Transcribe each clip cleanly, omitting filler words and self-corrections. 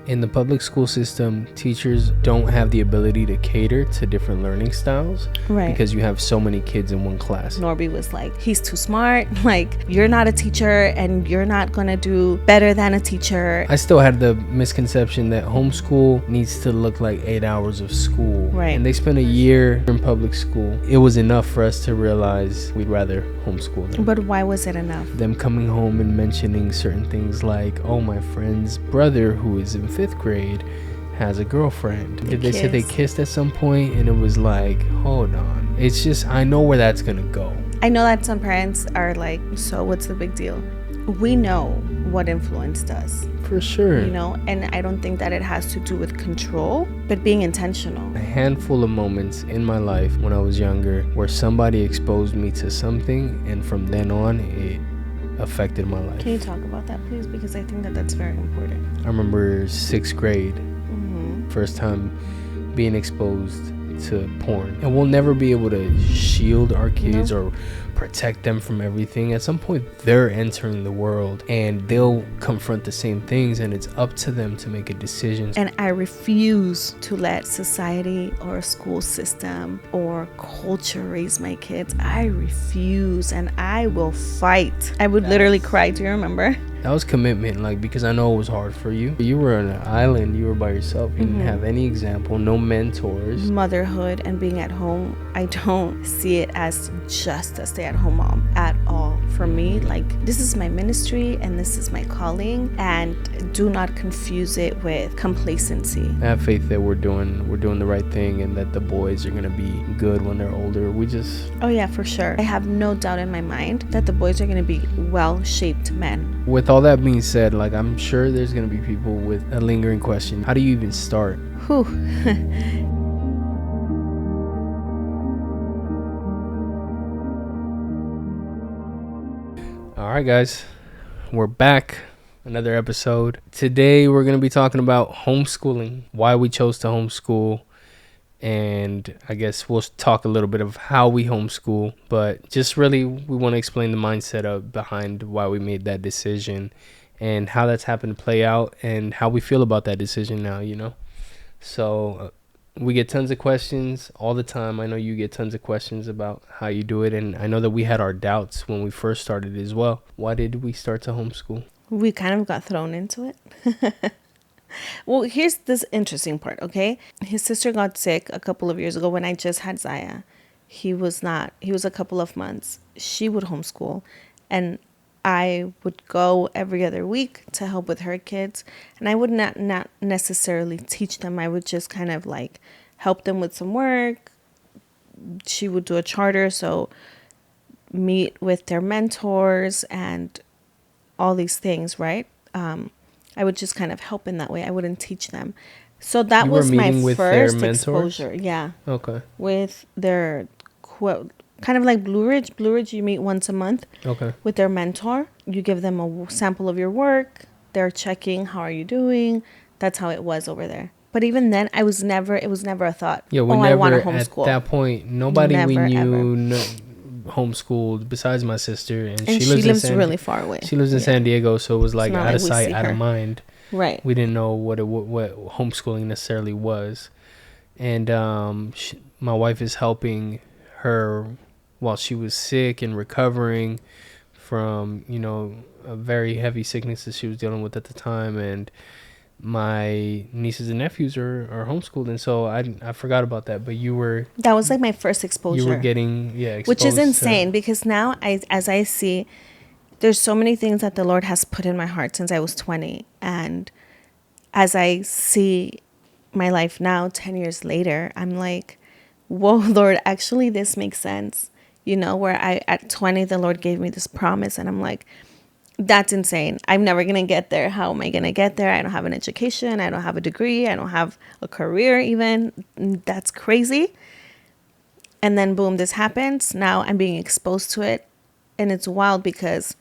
In the public school system, teachers don't have the ability to cater to different learning styles, right? Because you have so many kids in one class. Norby was like, he's too smart. Like, you're not a teacher and you're not going to do better than a teacher. I still had the misconception that homeschool needs to look like 8 hours of school. Right. And they spent a year in public school. It was enough for us to realize we'd rather homeschool them. But why was it enough? Them coming home and mentioning certain things like, oh, my friend's brother who is in 5th grade has a girlfriend. Did they say they kissed at some point? And it was like, hold on. It's just, I know where that's gonna go. I know that some parents are like, so what's the big deal? We know what influence does. For sure. You know, and I don't think that it has to do with control, but being intentional. A handful of moments in my life when I was younger where somebody exposed me to something, and from then on, it affected my life. Can you talk about that, please? Because I think that that's very important. I remember 6th grade, first time being exposed to porn. And we'll never be able to shield our kids or protect them from everything. At some point, they're entering the world and they'll confront the same things, and it's up to them to make a decision. And I refuse to let society or a school system or culture raise my kids. I refuse, and I will fight. I would literally cry. Do you remember? That was commitment, like, because I know it was hard for you. You were on an island, you were by yourself, you didn't have any example, no mentors. Motherhood and being at home, I don't see it as just a stay-at-home mom at all. For me, like, this is my ministry and this is my calling, and do not confuse it with complacency. I have faith that we're doing the right thing, and that the boys are gonna be good when they're older. Oh yeah, for sure. I have no doubt in my mind that the boys are gonna be well-shaped men. With all that being said, like, I'm sure there's gonna be people with a lingering question. How do you even start? All right, guys, we're back. Another episode. Today we're going to be talking about homeschooling, why we chose to homeschool, and I guess we'll talk a little bit of how we homeschool, but just really we want to explain the mindset behind why we made that decision and how that's happened to play out and how we feel about that decision now, you know. So we get tons of questions all the time. I know you get tons of questions about how you do it, and I know that we had our doubts when we first started as well. Why did we start to homeschool? We kind of got thrown into it. Well, here's this interesting part, okay? His sister got sick a couple of years ago when I just had Zaya. He was a couple of months. She would homeschool, and I would go every other week to help with her kids. And I would not necessarily teach them. I would just kind of like help them with some work. She would do a charter, so meet with their mentors and all these things, right? I would just kind of help in that way. I wouldn't teach them. So that was my first exposure. Yeah. Okay. With their quote, kind of like Blue Ridge. Blue Ridge, you meet once a month. Okay. With their mentor. You give them a sample of your work. They're checking, how are you doing? That's how it was over there. But even then, it was never a thought. Yeah, I want to homeschool. At that point, nobody we knew homeschooled besides my sister, and she lives really far away. She lives in San Diego, so it was like out of sight, out of mind. Right. We didn't know what homeschooling necessarily was, and my wife is helping her while she was sick and recovering from a very heavy sickness that she was dealing with at the time, and my nieces and nephews are homeschooled, and so I forgot about that. But that was like my first exposure. You were getting exposed, which is insane, because now as I see, there's so many things that the Lord has put in my heart since I was 20, and as I see my life now 10 years later, I'm like, whoa, Lord, actually this makes sense. Where at 20 the Lord gave me this promise, and I'm like, that's insane. I'm never going to get there. How am I going to get there? I don't have an education. I don't have a degree. I don't have a career even. That's crazy. And then boom, this happens. Now I'm being exposed to it. And it's wild because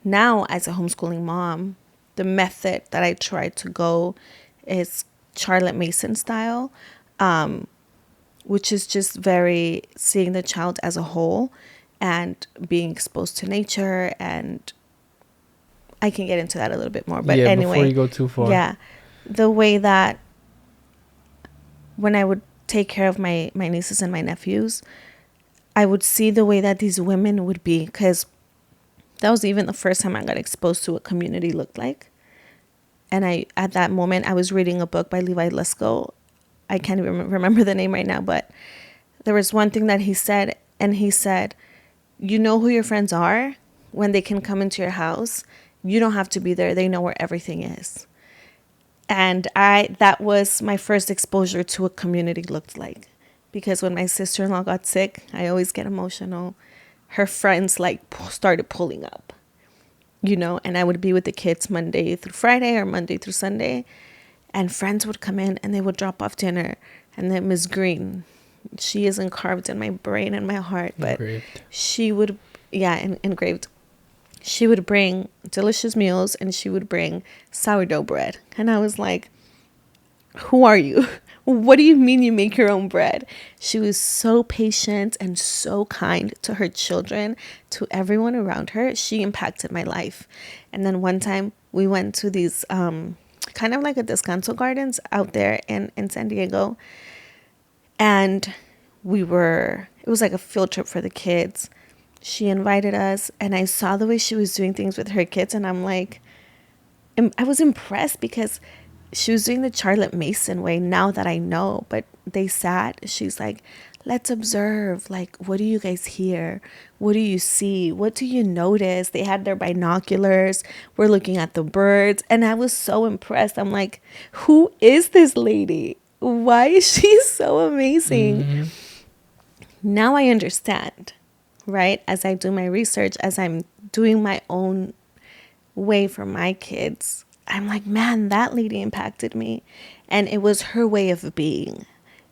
now as a homeschooling mom, the method that I try to go is Charlotte Mason style, which is just very seeing the child as a whole and being exposed to nature, and I can get into that a little bit more, but anyway. Before you go too far. Yeah. the way that when I would take care of my nieces and my nephews, I would see the way that these women would be, because that was even the first time I got exposed to what community looked like. And at that moment, I was reading a book by Levi Lesko. I can't even remember the name right now, but there was one thing that he said, and he said, you know who your friends are when they can come into your house. You don't have to be there. They know where everything is. And that was my first exposure to what community looked like. Because when my sister-in-law got sick, I always get emotional. Her friends started pulling up, and I would be with the kids Monday through Friday or Monday through Sunday. And friends would come in and they would drop off dinner. And then Miss Green, she isn't carved in my brain and my heart, but Engraved. she would, yeah, engraved. She would bring delicious meals, and she would bring sourdough bread. And I was like, who are you? What do you mean you make your own bread? She was so patient and so kind to her children, to everyone around her. She impacted my life. And then one time we went to these kind of like a descanso gardens out there in San Diego. And it was like a field trip for the kids. She invited us, and I saw the way she was doing things with her kids. And I'm like, I was impressed, because she was doing the Charlotte Mason way, now that I know. But they sat, she's like, let's observe. Like, what do you guys hear? What do you see? What do you notice? They had their binoculars. We're looking at the birds. And I was so impressed. I'm like, who is this lady? Why is she so amazing? Mm-hmm. Now I understand, right? As I do my research, as I'm doing my own way for my kids, I'm like, man, that lady impacted me. And it was her way of being.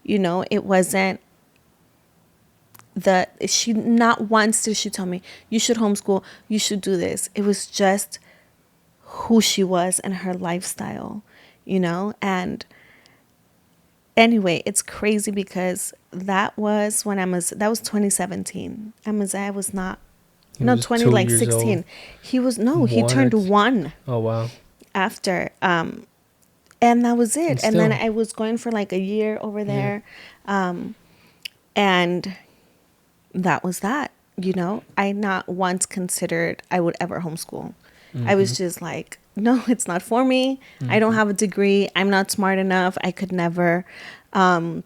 It wasn't she, not once did she tell me, you should homeschool, you should do this. It was just who she was and her lifestyle, and anyway, it's crazy, because that was 2017. Amaziah was not, He no, was 20, 16. old. He turned 1 Oh, wow. after. And that was it. And then still. I was going for like a year over there. And that was that. I not once considered I would ever homeschool. I was just like, no, it's not for me. I don't have a degree. I'm not smart enough. I could never. And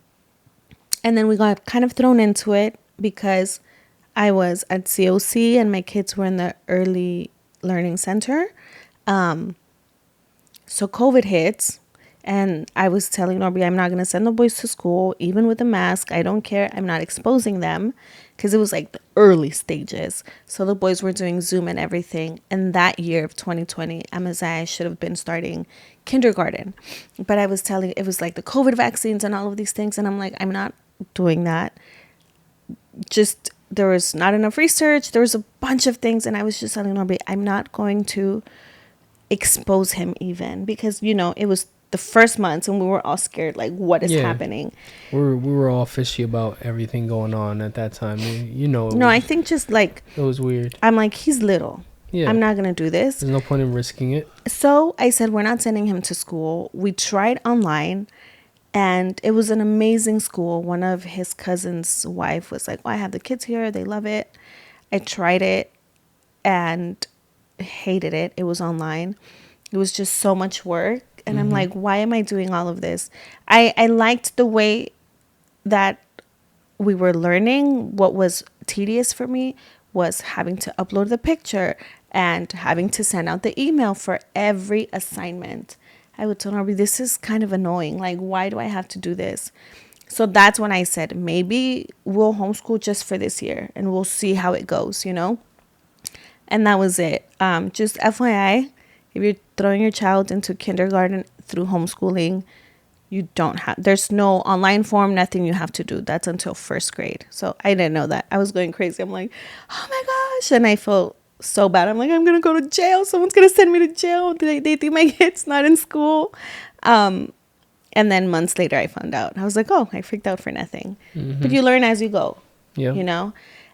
then we got kind of thrown into it, because I was at COC and my kids were in the early learning center. So COVID hits, and I was telling Norby, I'm not going to send the boys to school, even with a mask. I don't care. I'm not exposing them, because it was like the early stages. So the boys were doing Zoom and everything. And that year of 2020, Amaziah should have been starting kindergarten. But I was telling, it was like the COVID vaccines and all of these things. And I'm like, I'm not doing that. Just, there was not enough research. There was a bunch of things. And I was just telling Norby, I'm not going to expose him even, because it was the first months and we were all scared, like, what is happening. We were all fishy about everything going on at that time. I think just like, it was weird. I'm like, he's little. I'm not gonna do this. There's no point in risking it. So I said, we're not sending him to school. We tried online, and it was an amazing school. One of his cousin's wife was like, I have the kids here, they love it. I tried it and hated it. It was online. It was just so much work. And I'm like, why am I doing all of this? I liked the way that we were learning. What was tedious for me was having to upload the picture and having to send out the email for every assignment. I would tell Norby, this is kind of annoying. Like, why do I have to do this? So that's when I said, maybe we'll homeschool just for this year and we'll see how it goes, And that was it. Just FYI, if you're throwing your child into kindergarten through homeschooling, there's no online form, nothing you have to do. That's until first grade. So I didn't know that. I was going crazy. I'm like, oh my gosh. And I felt so bad. I'm like, I'm going to go to jail. Someone's going to send me to jail. They think my kid's not in school. And then months later, I found out. I was like, oh, I freaked out for nothing. But you learn as you go,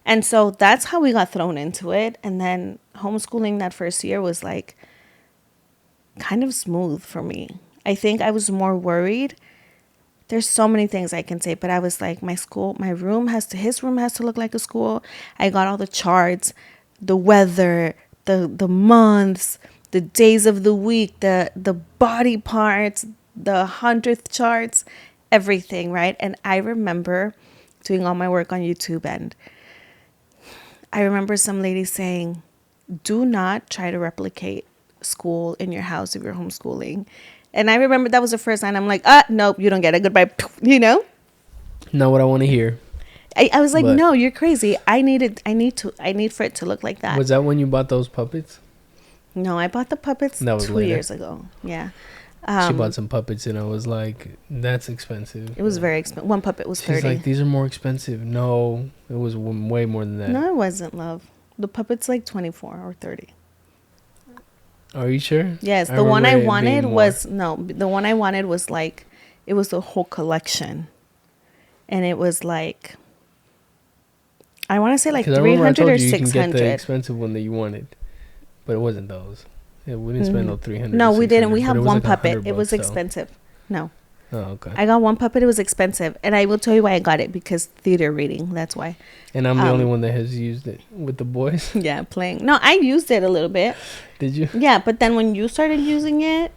And so that's how we got thrown into it. And then homeschooling that first year was like kind of smooth for me. I think I was more worried. There's so many things I can say, but I was like, his room has to look like a school. I got all the charts, the weather, the months, the days of the week, the body parts, the 100th charts, everything, right? And I remember doing all my work on YouTube, and I remember some lady saying, do not try to replicate school in your house if you're homeschooling. And I remember that was the first time I'm like, nope, you don't get it. Goodbye. You know? Not what I want to hear. I was like, But no, you're crazy. I need for it to look like that. was that when you bought those puppets? No, I bought the puppets That was 2 later. years ago. Yeah. She bought some puppets and I was like, that's expensive. It was very expensive. One puppet was She's 30. like, these are more expensive. No, it was way more than that. No, it wasn't, love. The puppet's like 24 or 30. Are you sure? Yes, the one I wanted was like, it was the whole collection. And it was like, I want to say like 300 or 600. You can get the expensive one that you wanted, but it wasn't those. Yeah, we didn't spend no 300. No, we didn't. We have one like puppet. It was so. expensive. No. Oh, okay. I got one puppet. It was expensive. And I will tell you why I got it, because theater reading. That's why. And I'm the only one that has used it with the boys. Yeah, playing. No, I used it a little bit. Did you? Yeah, but then when you started using it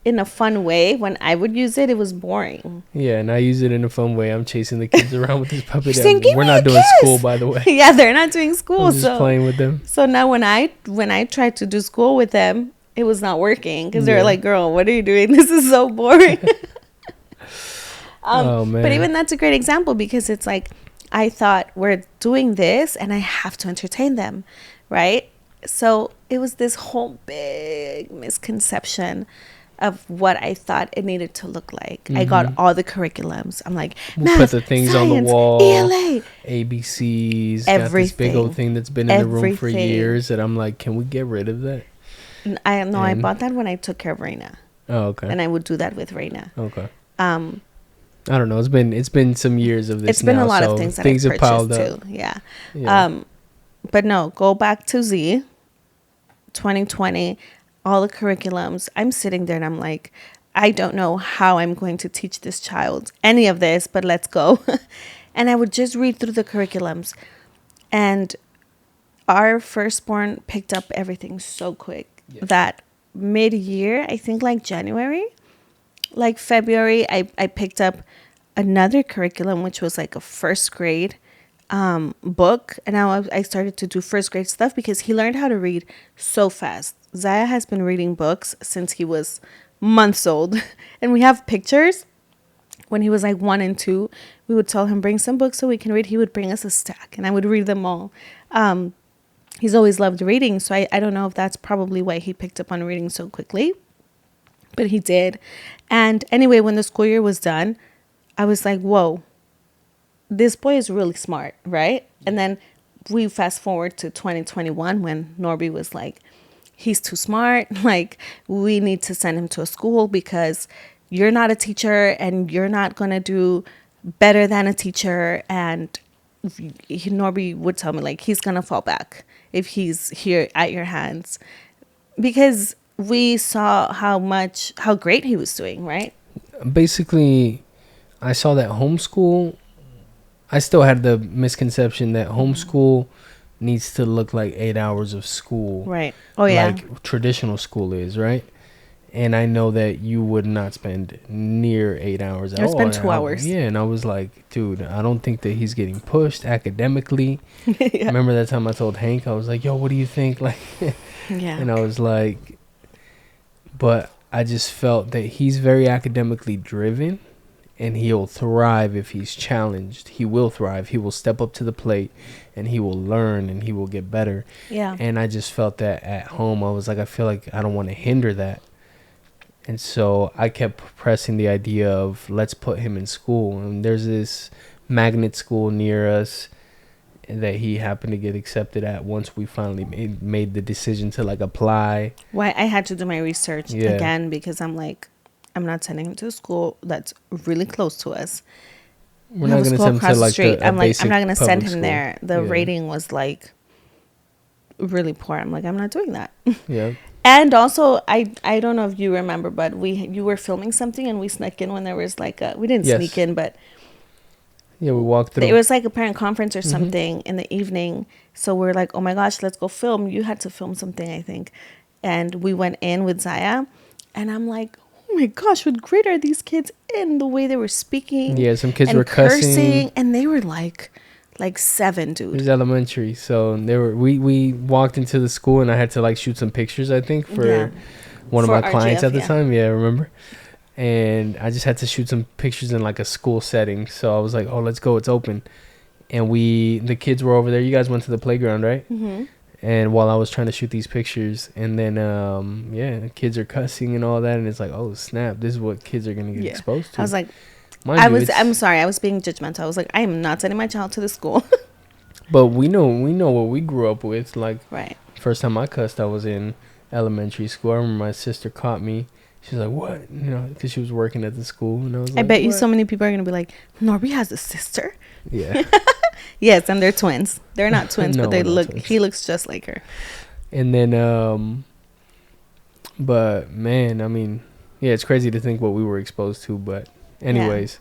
in a fun way, when I would use it, it was boring. Yeah, and I use it in a fun way. I'm chasing the kids around with this puppet. Saying, We're not doing school, by the way. Yeah, they're not doing school. I'm just playing with them. So now when I tried to do school with them, it was not working, because they were like, girl, what are you doing? This is so boring. Oh, man. But even that's a great example, because it's like, I thought, we're doing this and I have to entertain them, right? So it was this whole big misconception of what I thought it needed to look like. Mm-hmm. I got all the curriculums. I'm like, we'll put the things science, on the wall, ELA, ABCs, everything, got this big old thing that's been in the room for years, and I'm like, can we get rid of that? I bought that when I took care of Raina. Oh, okay. And I would do that with Raina. Okay. I don't know. It's been some years of this. It's been now, a lot so of things that things I have piled purchased up. Too. Yeah. But no, go back to Z, 2020, all the curriculums. I'm sitting there and I'm like, I don't know how I'm going to teach this child any of this, but let's go. And I would just read through the curriculums, and our firstborn picked up everything so quick that mid-year, I think like January, like February, I picked up another curriculum, which was like a first grade book. And now I started to do first grade stuff, because he learned how to read so fast. Zaya has been reading books since he was months old. And we have pictures. When he was like 1 and 2, we would tell him, bring some books so we can read. He would bring us a stack and I would read them all. He's always loved reading. So I don't know if that's probably why he picked up on reading so quickly. But he did. And anyway, when the school year was done, I was like, whoa, this boy is really smart, right? And then we fast forward to 2021, when Norby was like, he's too smart. Like, we need to send him to a school, because you're not a teacher and you're not going to do better than a teacher. And Norby would tell me, like, he's going to fall back if he's here at your hands, because we saw how great he was doing, right? Basically, I saw that homeschool. I still had the misconception that homeschool needs to look like 8 hours of school. Right. Oh, yeah. Like traditional school is, right? And I know that you would not spend near 8 hours at all. I spend 2 hours. Yeah, and I was like, dude, I don't think that he's getting pushed academically. Yeah. Remember that time I told Hank, I was like, yo, what do you think? Like, yeah. And I was like, but I just felt that he's very academically driven, and he'll thrive if he's challenged. He will thrive. He will step up to the plate, and he will learn, and he will get better. Yeah. And I just felt that at home. I was like, I feel like I don't want to hinder that. And so I kept pressing the idea of, let's put him in school. And there's this magnet school near us that he happened to get accepted at once we finally made the decision to like apply. Why I had to do my research again, because I'm like, I'm not sending him to a school that's really close to us. We're not going to send him to like the I'm like, I'm not going to send him school. there. The rating was like really poor. I'm like, I'm not doing that. Yeah. And also, I don't know if you remember, but you were filming something and we snuck in when there was like a, we didn't sneak Yes. in, but Yeah, we walked it through. was like a parent conference or Hmm. something in the evening. So we're like, oh my gosh, let's go film. You had to film something, I think. And we went in with Zaya, and I'm like, oh my gosh, what great are these kids in the way they were speaking Yeah, some kids were and cussing. cursing, and they were like 7, It dude. was elementary, so they were. We walked into the school, and I had to like shoot some pictures. I think Yeah, for one of for my clients RGF, at the yeah. time. Yeah, remember? And I just had to shoot some pictures in like a school setting. So I was like, "Oh, let's go! It's open." And the kids were over there. You guys went to the playground, right? Mm-hmm. And while I was trying to shoot these pictures, and then yeah, the kids are cussing and all that, and it's like, oh snap, this is what kids are gonna get Yeah, exposed I to. was like, Mind you, I'm it's sorry, I was being judgmental. I was like, I am not sending my child to the school. but we know what we grew up with. Like Right. first time I cussed, I was in elementary school. I remember my sister caught me. She's like, what? You know, because she was working at the school, and I was I like, bet you so what? many people are gonna be like, Norby has a sister. Yeah. Yes, and they're twins. They're not twins, No, but they we're not look. twins. He looks just like her. And then but man, I mean, yeah, it's crazy to think what we were exposed to. But anyways,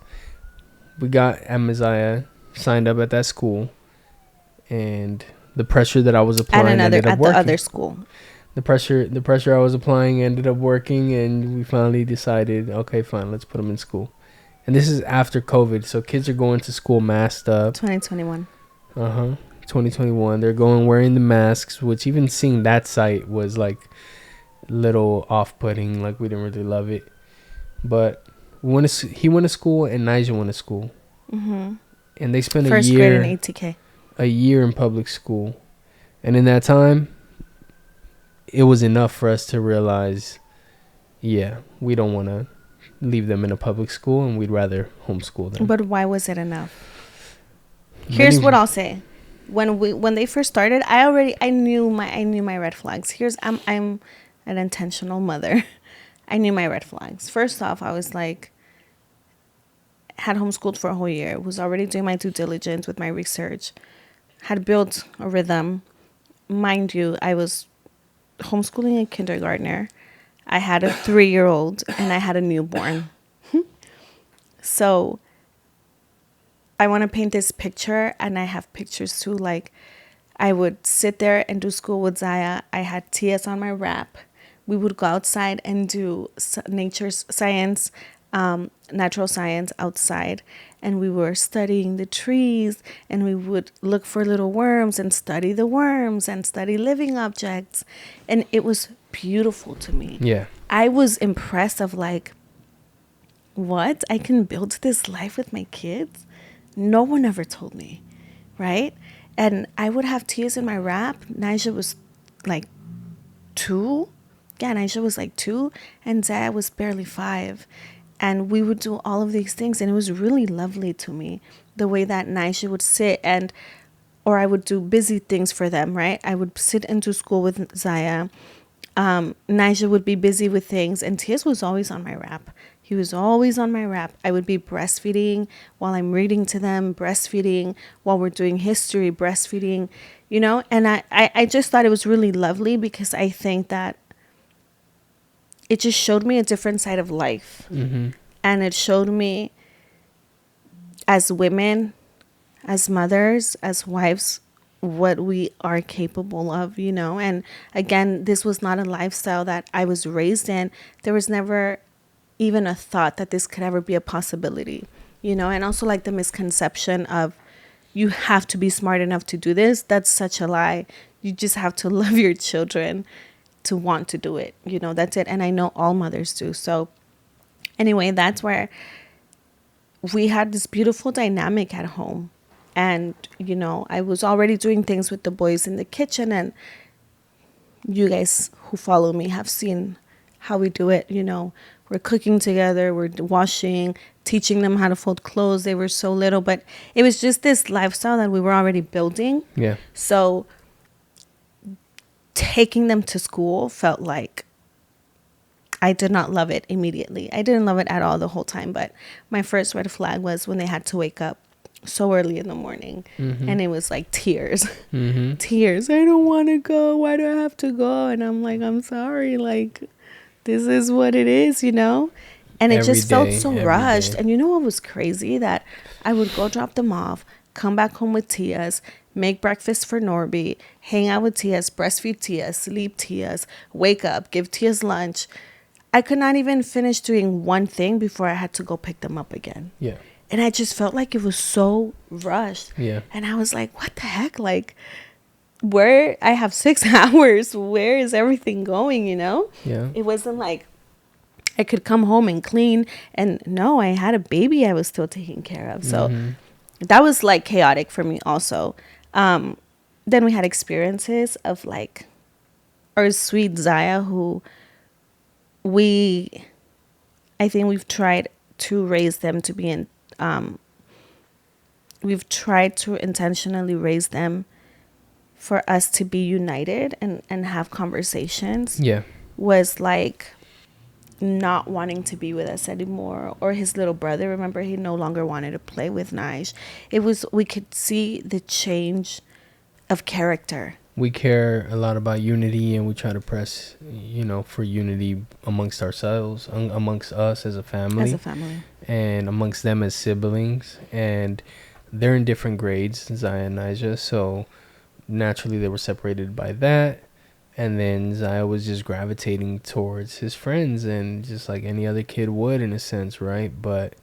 we got Amaziah signed up at that school, and the pressure that I was applying ended up At the working. other school. The pressure I was applying ended up working, and we finally decided, okay, fine, let's put them in school. And this is after COVID, so kids are going to school masked up. 2021. 2021. They're going wearing the masks, which even seeing that sight was like little off-putting. Like we didn't really love it. But he went to school, and Nigel went to school, Mm-hmm. and they spent First grade in ATK. a year in public school, and in that time, it was enough for us to realize, yeah, we don't want to leave them in a public school, and we'd rather homeschool them. But why was it enough? Here's what I'll say. When they first started, I knew my red flags. I'm an intentional mother. I knew my red flags. First off, I was like, had homeschooled for a whole year, was already doing my due diligence with my research, had built a rhythm. Mind you, I was homeschooling a kindergartner. I had a 3-year-old and I had a newborn. So I want to paint this picture, and I have pictures too. Like, I would sit there and do school with Zaya. I had TS on my wrap. We would go outside and do nature science, natural science outside. And we were studying the trees, and we would look for little worms and study the worms and study living objects. And it was beautiful to me. Yeah. I was impressed of like, what? I can build this life with my kids? No one ever told me, right? And I would have tears in my wrap. Naija was like 2. Yeah, Naija was like 2, and Zaya was barely 5. And we would do all of these things, and it was really lovely to me, the way that Naija would sit or I would do busy things for them, right? I would sit and do school with Zaya. Naija would be busy with things, and Tias was always on my wrap. He was always on my wrap. I would be breastfeeding while I'm reading to them, breastfeeding while we're doing history, breastfeeding, and I just thought it was really lovely, because I think that it just showed me a different side of life. Mm-hmm. And it showed me, as women, as mothers, as wives, what we are capable of, and again, this was not a lifestyle that I was raised in. There was never even a thought that this could ever be a possibility, and also like the misconception of, you have to be smart enough to do this. That's such a lie. You just have to love your children to want to do it. That's it. And I know all mothers do. So anyway, that's where we had this beautiful dynamic at home. And, I was already doing things with the boys in the kitchen, and you guys who follow me have seen how we do it. We're cooking together, we're washing, teaching them how to fold clothes. They were so little, but it was just this lifestyle that we were already building. Yeah. So taking them to school felt like I did not love it immediately. I didn't love it at all the whole time, but my first red flag was when they had to wake up so early in the morning, and it was like tears. Tears. I don't want to go. Why do I have to go? And I'm like, I'm sorry. Like, this is what it is, you know? And it Every just felt day, so every rushed. day. And you know what was crazy? That I would go drop them off, come back home with Tias, make breakfast for Norby, hang out with Tias, breastfeed Tias, sleep Tias, wake up, give Tias lunch. I could not even finish doing one thing before I had to go pick them up again. Yeah. And I just felt like it was so rushed. Yeah. And I was like, what the heck? Like, where I have 6 hours, where is everything going, you know? Yeah. It wasn't like I could come home and clean. And no, I had a baby I was still taking care of. So that was like chaotic for me also. Then we had experiences of like our sweet Zaya, who I think we've tried to raise them to be in, we've tried to intentionally raise them for us to be united and have conversations. Yeah. Was like not wanting to be with us anymore. Or his little brother, remember, he no longer wanted to play with Nige. It was, we could see the change of character. We care a lot about unity, and we try to press, you know, for unity amongst ourselves, amongst us as a family, and amongst them as siblings. And they're in different grades, Zaya and Nija, so naturally they were separated by that. And then Zaya was just gravitating towards his friends, and just like any other kid would, in a sense, right? But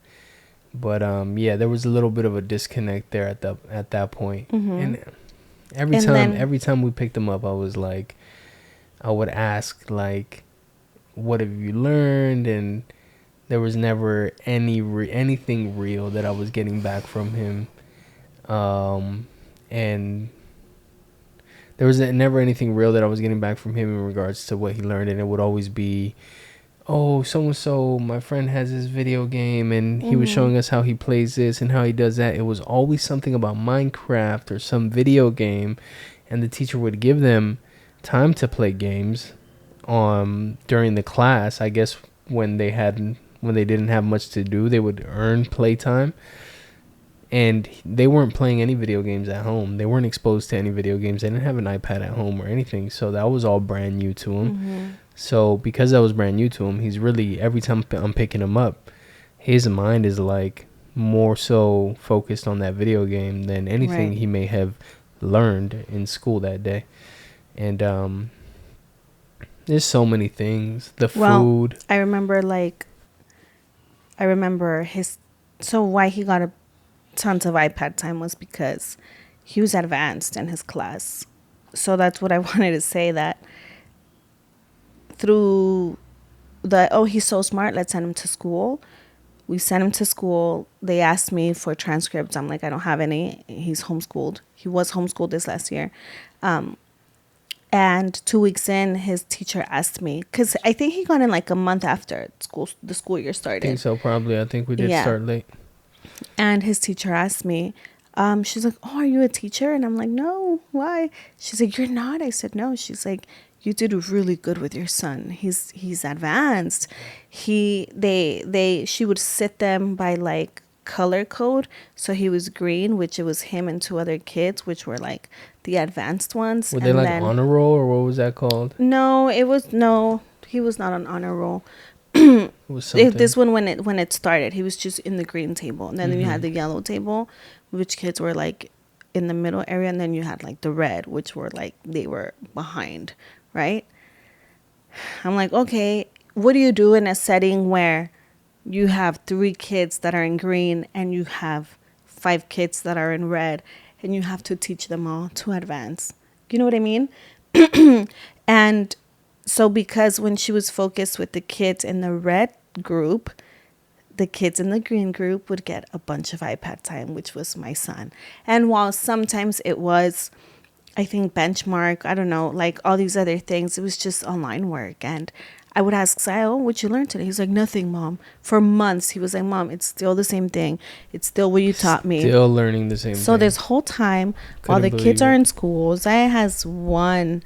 yeah, there was a little bit of a disconnect there at that point. And every time we picked them up, I would ask, like, what have you learned? And there was never anything real that I was getting back from him. And there was never anything real that I was getting back from him in regards to what he learned. And it would always be, oh, so-and-so, my friend has this video game, and he was showing us how he plays this and how he does that. It was always something about Minecraft or some video game, and the teacher would give them time to play games during the class. I guess when they didn't have much to do, they would earn playtime. And they weren't playing any video games at home. They weren't exposed to any video games. They didn't have an iPad at home or anything. So that was all brand new to him. So because that was brand new to him, he's really, every time I'm picking him up, his mind is like more so focused on that video game than anything he may have learned in school that day. And there's so many things. The food. I remember so why he got tons of iPad time was because he was advanced in his class. So that's what I wanted to say, that through he's so smart, let's send him to school. We sent him to school. They asked me for transcripts. I'm like, I don't have any. He's homeschooled. He was homeschooled this last year. And 2 weeks in, his teacher asked me, because I think he got in like a month after the school year started. I think so, probably. I think we did start late. And his teacher asked me, she's like, oh, are you a teacher? And I'm like, no, why? She's like, you're not? I said, no. She's like, you did really good with your son. He's advanced. She would sit them by like color code. So he was green, which it was him and 2 other kids, which were like the advanced ones. Were they like honor roll, or what was that called? No, he was not on honor roll. This one, when it started, he was just in the green table, and then you had the yellow table, which kids were like in the middle area, and then you had like the red, which were like they were behind, right? I'm like, okay, what do you do in a setting where you have 3 kids that are in green and you have 5 kids that are in red, and you have to teach them all to advance? You know what I mean? And so because when she was focused with the kids in the red group, the kids in the green group would get a bunch of iPad time, which was my son. And while sometimes it was, I think, benchmark, I don't know, like all these other things, it was just online work. And I would ask Zio, what'd you learn today? He's like, nothing, Mom. For months, he was like, Mom, it's still the same thing. It's still what you taught me. Still learning the same thing. So this whole time, while the kids are in school, Zaya has one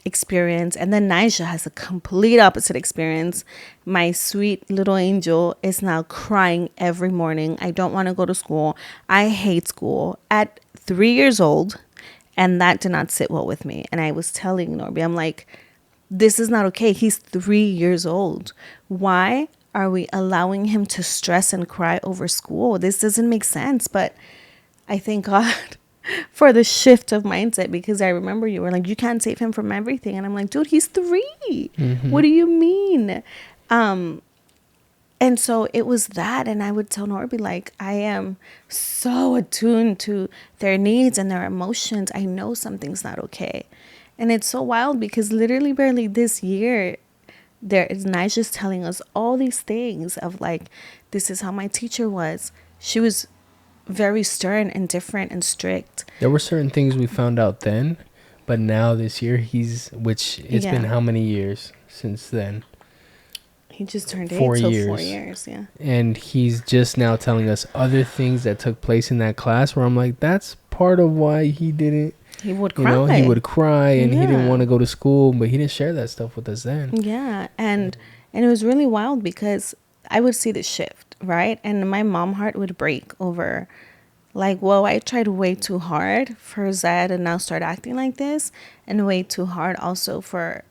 experience, and then Nigel has a complete opposite experience. My sweet little angel is now crying every morning. I don't want to go to school. I hate school at 3 years old, and that did not sit well with me. And I was telling Norby, I'm like, this is not okay. He's 3 years old. Why are we allowing him to stress and cry over school? This doesn't make sense. But I thank God for the shift of mindset, because I remember you were like, you can't save him from everything. And I'm like, dude, he's 3. What do you mean? And so it was that. And I would tell Norby, like, I am so attuned to their needs and their emotions. I know something's not okay. And it's so wild because literally barely this year, there is Nigel's telling us all these things of like, this is how my teacher was. She was very stern and different and strict. There were certain things we found out then, but now this year which it's been how many years since then? He just turned 8, 4 so years. 4 years, yeah. And he's just now telling us other things that took place in that class where I'm like, that's part of why he didn't. He would cry. You know, he would cry and he didn't want to go to school, but he didn't share that stuff with us then. Yeah, and it was really wild because I would see the shift, right? And my mom heart would break over, like, well, I tried way too hard for Zed and now start acting like this, and way too hard also for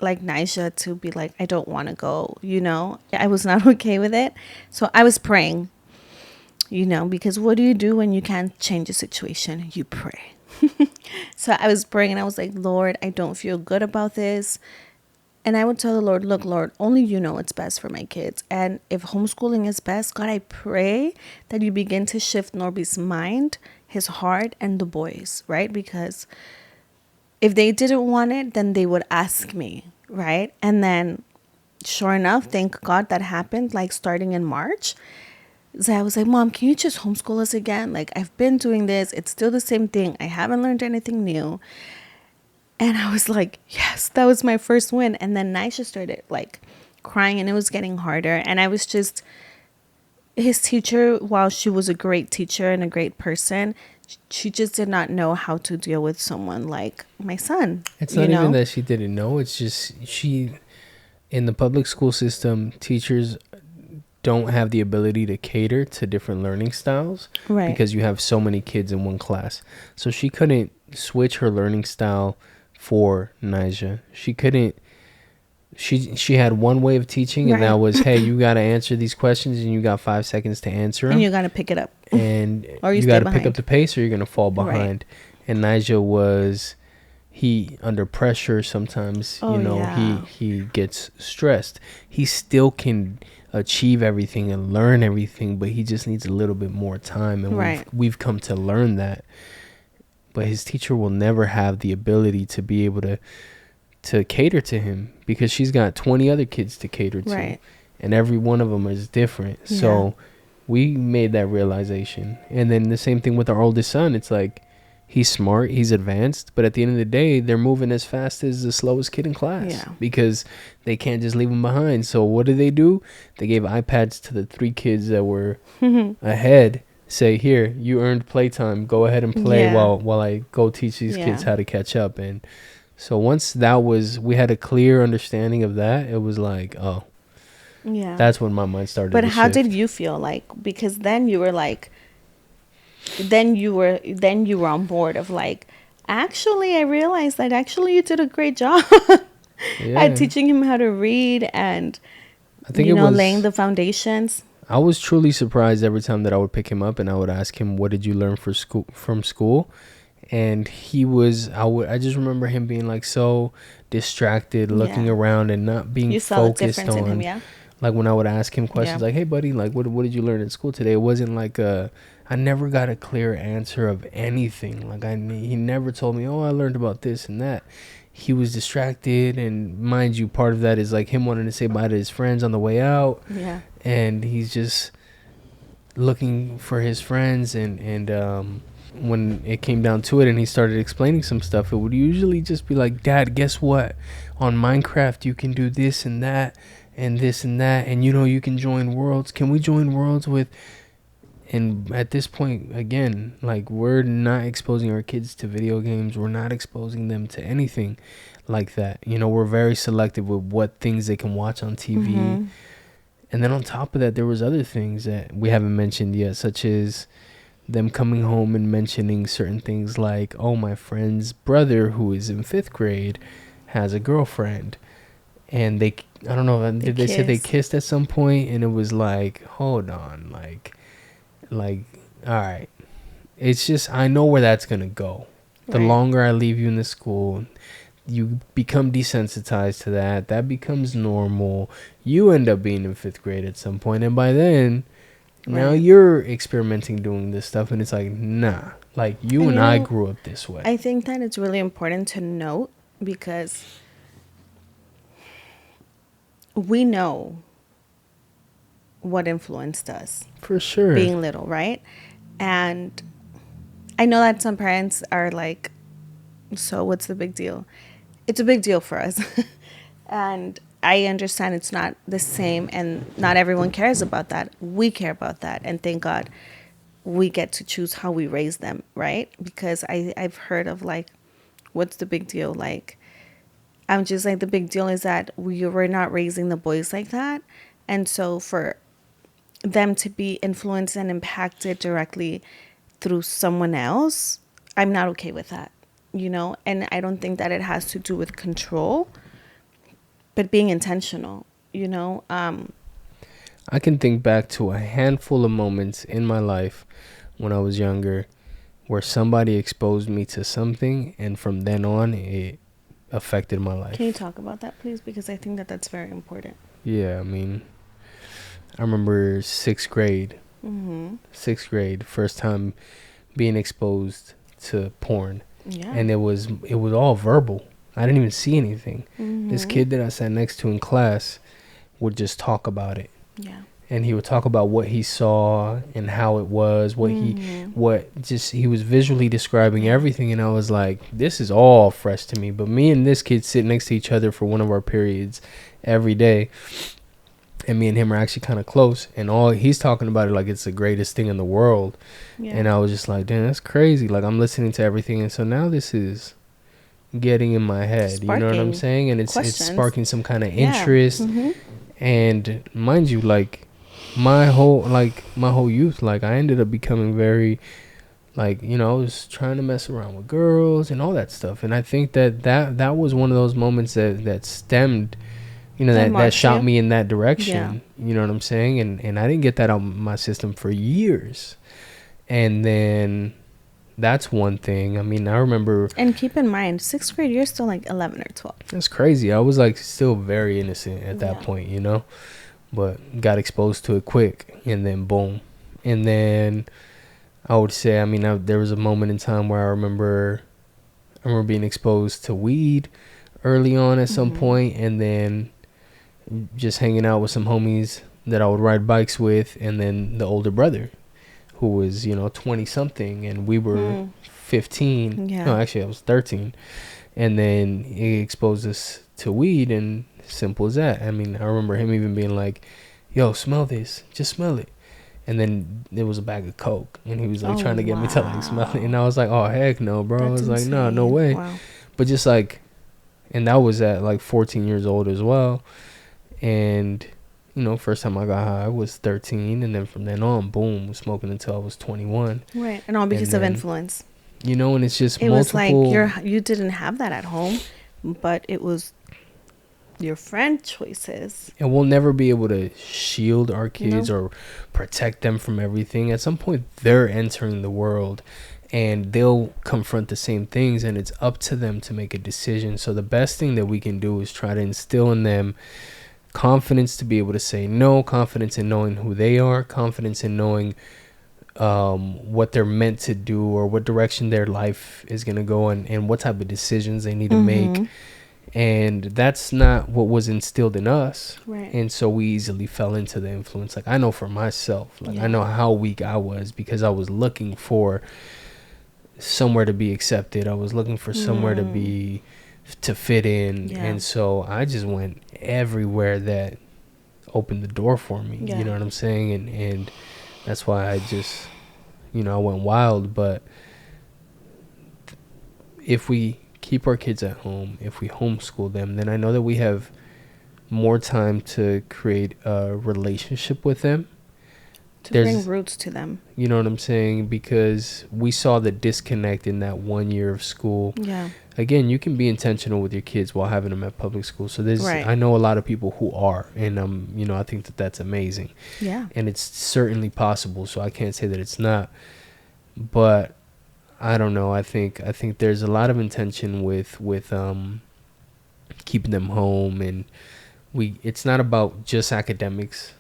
like Nisha to be like, I don't want to go, you know. I was not okay with it. So I was praying, you know, because what do you do when you can't change a situation? You pray. So I was praying and I was like, Lord, I don't feel good about this. And I would tell the Lord, look, Lord, only you know what's best for my kids. And if homeschooling is best, God, I pray that you begin to shift Norby's mind, his heart, and the boys, right? Because if they didn't want it, then they would ask me, right? And then sure enough, thank God that happened, like starting in March. So I was like, Mom, can you just homeschool us again? Like, I've been doing this. It's still the same thing. I haven't learned anything new. And I was like, yes, that was my first win. And then Nisha started like crying and it was getting harder. And I was just, his teacher, while she was a great teacher and a great person, she just did not know how to deal with someone like my son. It's not even that she didn't know. It's just in the public school system, teachers don't have the ability to cater to different learning styles, right? Because you have so many kids in one class. So she couldn't switch her learning style for Nija. She couldn't. She had one way of teaching, and that was, hey, you got to answer these questions, and you got 5 seconds to answer them, and you got to pick it up, and or you got to pick up the pace, or you're gonna fall behind. Right. And Nija was, he under pressure sometimes. He gets stressed. He still can achieve everything and learn everything, but he just needs a little bit more time, and we've come to learn that. But his teacher will never have the ability to be able to cater to him, because she's got 20 other kids to cater to, right? And every one of them is different. Yeah. So we made that realization. And then the same thing with our oldest son. It's like, he's smart, he's advanced, but at the end of the day, they're moving as fast as the slowest kid in class, because they can't just leave him behind. So what do? They gave iPads to the 3 kids that were ahead. Say, here, you earned playtime, go ahead and play while I go teach these kids how to catch up. And so once we had a clear understanding of that, it was like, oh, that's when my mind started to how shift. did you feel? Like, because then you were like, then you were on board of like, actually, I realized that actually you did a great job at teaching him how to read, and I think laying the foundations. I was truly surprised every time that I would pick him up and I would ask him, what did you learn from school? And I just remember him being like so distracted, looking around and not being focused on in him, like when I would ask him questions like, hey buddy, like what did you learn in school today? It wasn't like I never got a clear answer of anything. Like he never told me, oh, I learned about this and that. He was distracted, and mind you, part of that is like him wanting to say bye to his friends on the way out. Yeah. And he's just looking for his friends, and when it came down to it and he started explaining some stuff, it would usually just be like, Dad, guess what? On Minecraft, you can do this and that and this and that, and you can join worlds. Can we join worlds with... And at this point, again, like, we're not exposing our kids to video games. We're not exposing them to anything like that. You know, we're very selective with what things they can watch on TV. Mm-hmm. And then on top of that, there was other things that we haven't mentioned yet, such as them coming home and mentioning certain things like, oh, my friend's brother, who is in 5th grade, has a girlfriend. And they, I don't know, did they say they kissed at some point? And it was like, hold on, like, all right. It's just, I know where that's going to go. The longer I leave you in the school, you become desensitized to that. That becomes normal. You end up being in 5th grade at some point. And by then, now you're experimenting doing this stuff. And it's like, nah, like, you and I grew up this way. I think that it's really important to note, because we know what influenced us. For sure. Being little, right? And I know that some parents are like, so what's the big deal? It's a big deal for us. And I understand it's not the same, and not everyone cares about that. We care about that. And thank God we get to choose how we raise them, right? Because I've heard of like, what's the big deal? Like, I'm just like, the big deal is that we were not raising the boys like that. And so for them to be influenced and impacted directly through someone else, I'm not okay with that, you know? And I don't think that it has to do with control, but being intentional, you know? I can think back to a handful of moments in my life when I was younger where somebody exposed me to something, and from then on, it affected my life. Can you talk about that, please? Because I think that that's very important. Yeah, I mean, I remember 6th grade. Mm-hmm. 6th grade, first time being exposed to porn. Yeah. And it was all verbal. I didn't even see anything. Mm-hmm. This kid that I sat next to in class would just talk about it. Yeah. And he would talk about what he saw and how it was, he was visually describing everything. And I was like, this is all fresh to me. But me and this kid sit next to each other for one of our periods every day. And me and him are actually kind of close. And all he's talking about it like it's the greatest thing in the world. Yeah. And I was just like, damn, that's crazy. Like, I'm listening to everything. And so now this is getting in my head. You know what I'm saying? And it's sparking some kind of interest. Mm-hmm. And mind you, like, my whole youth, like, I ended up becoming very, like, you know, I was trying to mess around with girls and all that stuff. And I think that was one of those moments that stemmed, you know, that shot me in that direction. Yeah. You know what I'm saying? And I didn't get that out of my system for years. And then that's one thing. I mean, I remember. And keep in mind, 6th grade, you're still like 11 or 12. That's crazy. I was like still very innocent at that point, you know, but got exposed to it quick, and then boom. And then I would say, I mean, there was a moment in time where I remember being exposed to weed early on at some point, and then just hanging out with some homies that I would ride bikes with, and then the older brother who was, you know, 20 something, and we were 15. No, actually I was 13. And then he exposed us to weed, and simple as that. I mean, I remember him even being like, yo, smell this, just smell it. And then there was a bag of coke, and he was like trying to get me to like smell it, and I was like, oh, heck no, bro. That's I was insane. Like, no way. Wow. But just like, and that was at like 14 years old as well. And, you know, first time I got high, I was 13. And then from then on, boom, was smoking until I was 21. Right. And all because of influence. You know, and it's just it multiple. It was like you didn't have that at home, but it was your friend choices. And we'll never be able to shield our kids or protect them from everything. At some point, they're entering the world, and they'll confront the same things, and it's up to them to make a decision. So the best thing that we can do is try to instill in them confidence to be able to say no, confidence in knowing who they are, confidence in knowing what they're meant to do, or what direction their life is going to go, and what type of decisions they need to make. And that's not what was instilled in us. Right. And so we easily fell into the influence. Like, I know for myself, like, I know how weak I was, because I was looking for somewhere to be accepted. I was looking for somewhere to fit in. Yeah. And so I just went everywhere that opened the door for me. Yeah. You know what I'm saying? And That's why I just, I went wild. But if we keep our kids at home, if we homeschool them, then I know that we have more time to create a relationship with them. To bring There's, roots to them. you know what I'm saying? Because we saw the disconnect in that 1 year of school. Yeah. Again, you can be intentional with your kids while having them at public school. So Right. I know a lot of people who are, and I think that that's amazing, Yeah. and it's certainly possible. So I can't say that it's not, but I don't know. I think there's a lot of intention with keeping them home, and it's not about just academics,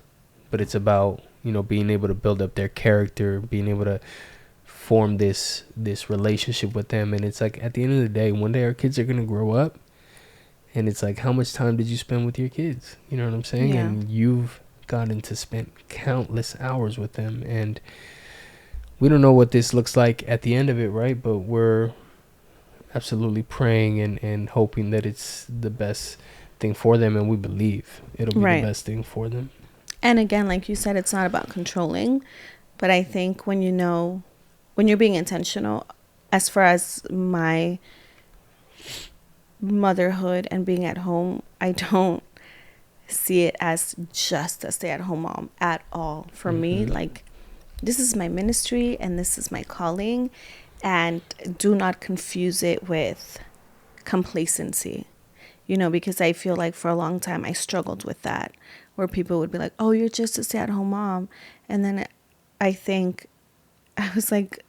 but it's about being able to build up their character, being able to form this relationship with them. And it's like, at the end of the day, one day our kids are gonna grow up, and it's like, how much time did you spend with your kids? You know what I'm saying? Yeah. And you've gotten to spend countless hours with them, and we don't know what this looks like at the end of it, right? But we're absolutely praying and hoping that it's the best thing for them, and we believe it'll be the Right. best thing for them. And again, like you said, it's not about controlling, but I think when when you're being intentional, as far as my motherhood and being at home, I don't see it as just a stay-at-home mom at all. For me, like, this is my ministry and this is my calling, and do not confuse it with complacency, because I feel like for a long time I struggled with that, where people would be like, oh, you're just a stay-at-home mom. And then I think I was like,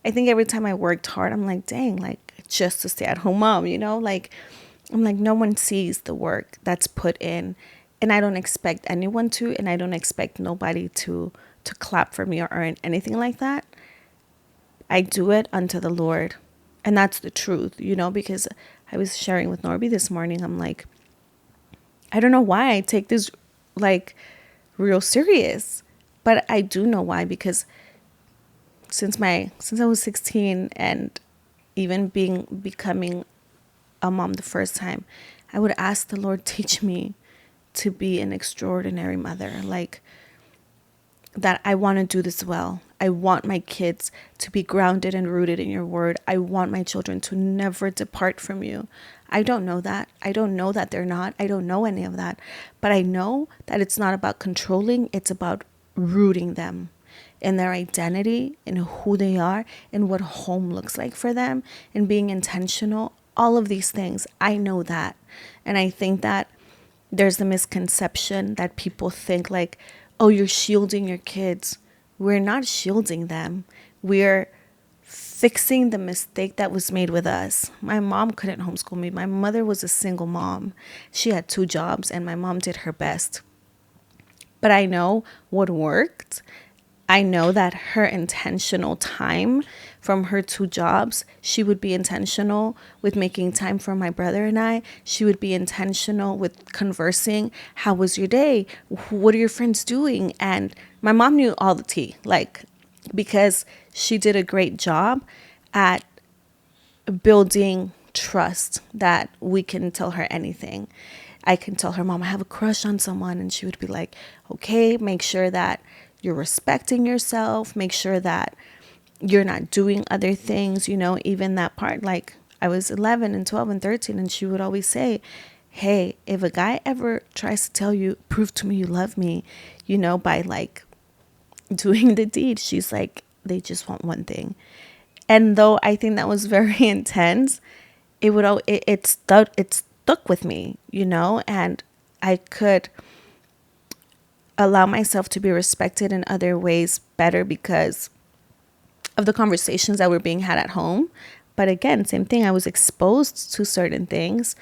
I think every time I worked hard, I'm like, dang, like, just a stay-at-home mom, like, I'm like, no one sees the work that's put in, and I don't expect anyone to, and I don't expect nobody to clap for me or earn anything like that. I do it unto the Lord, and that's the truth, because I was sharing with Norby this morning. I'm like, I don't know why I take this like real serious, but I do know why, because since I was 16, and even becoming a mom the first time, I would ask the Lord, teach me to be an extraordinary mother. Like, that I want to do this well. I want my kids to be grounded and rooted in your word. I want my children to never depart from you. I don't know that. I don't know that they're not. I don't know any of that. But I know that it's not about controlling. It's about rooting them in their identity, in who they are, in what home looks like for them, and being intentional. All of these things, I know that. And I think that there's the misconception that people think like, oh, you're shielding your kids. We're not shielding them. We're fixing the mistake that was made with us. My mom couldn't homeschool me. My mother was a single mom. She had 2 jobs, and my mom did her best. But I know what worked. I know that her intentional time from her 2 jobs, she would be intentional with making time for my brother and I. She would be intentional with conversing. How was your day? What are your friends doing? And my mom knew all the tea, like, because she did a great job at building trust that we can tell her anything. I can tell her, Mom, I have a crush on someone. And she would be like, okay, make sure that you're respecting yourself. Make sure that you're not doing other things, even that part. Like, I was 11 and 12 and 13, and she would always say, hey, if a guy ever tries to tell you, prove to me you love me, by like doing the deed, she's like, they just want one thing. And though I think that was very intense, it stuck with me, and I could allow myself to be respected in other ways better because of the conversations that were being had at home. But again, same thing, I was exposed to certain things.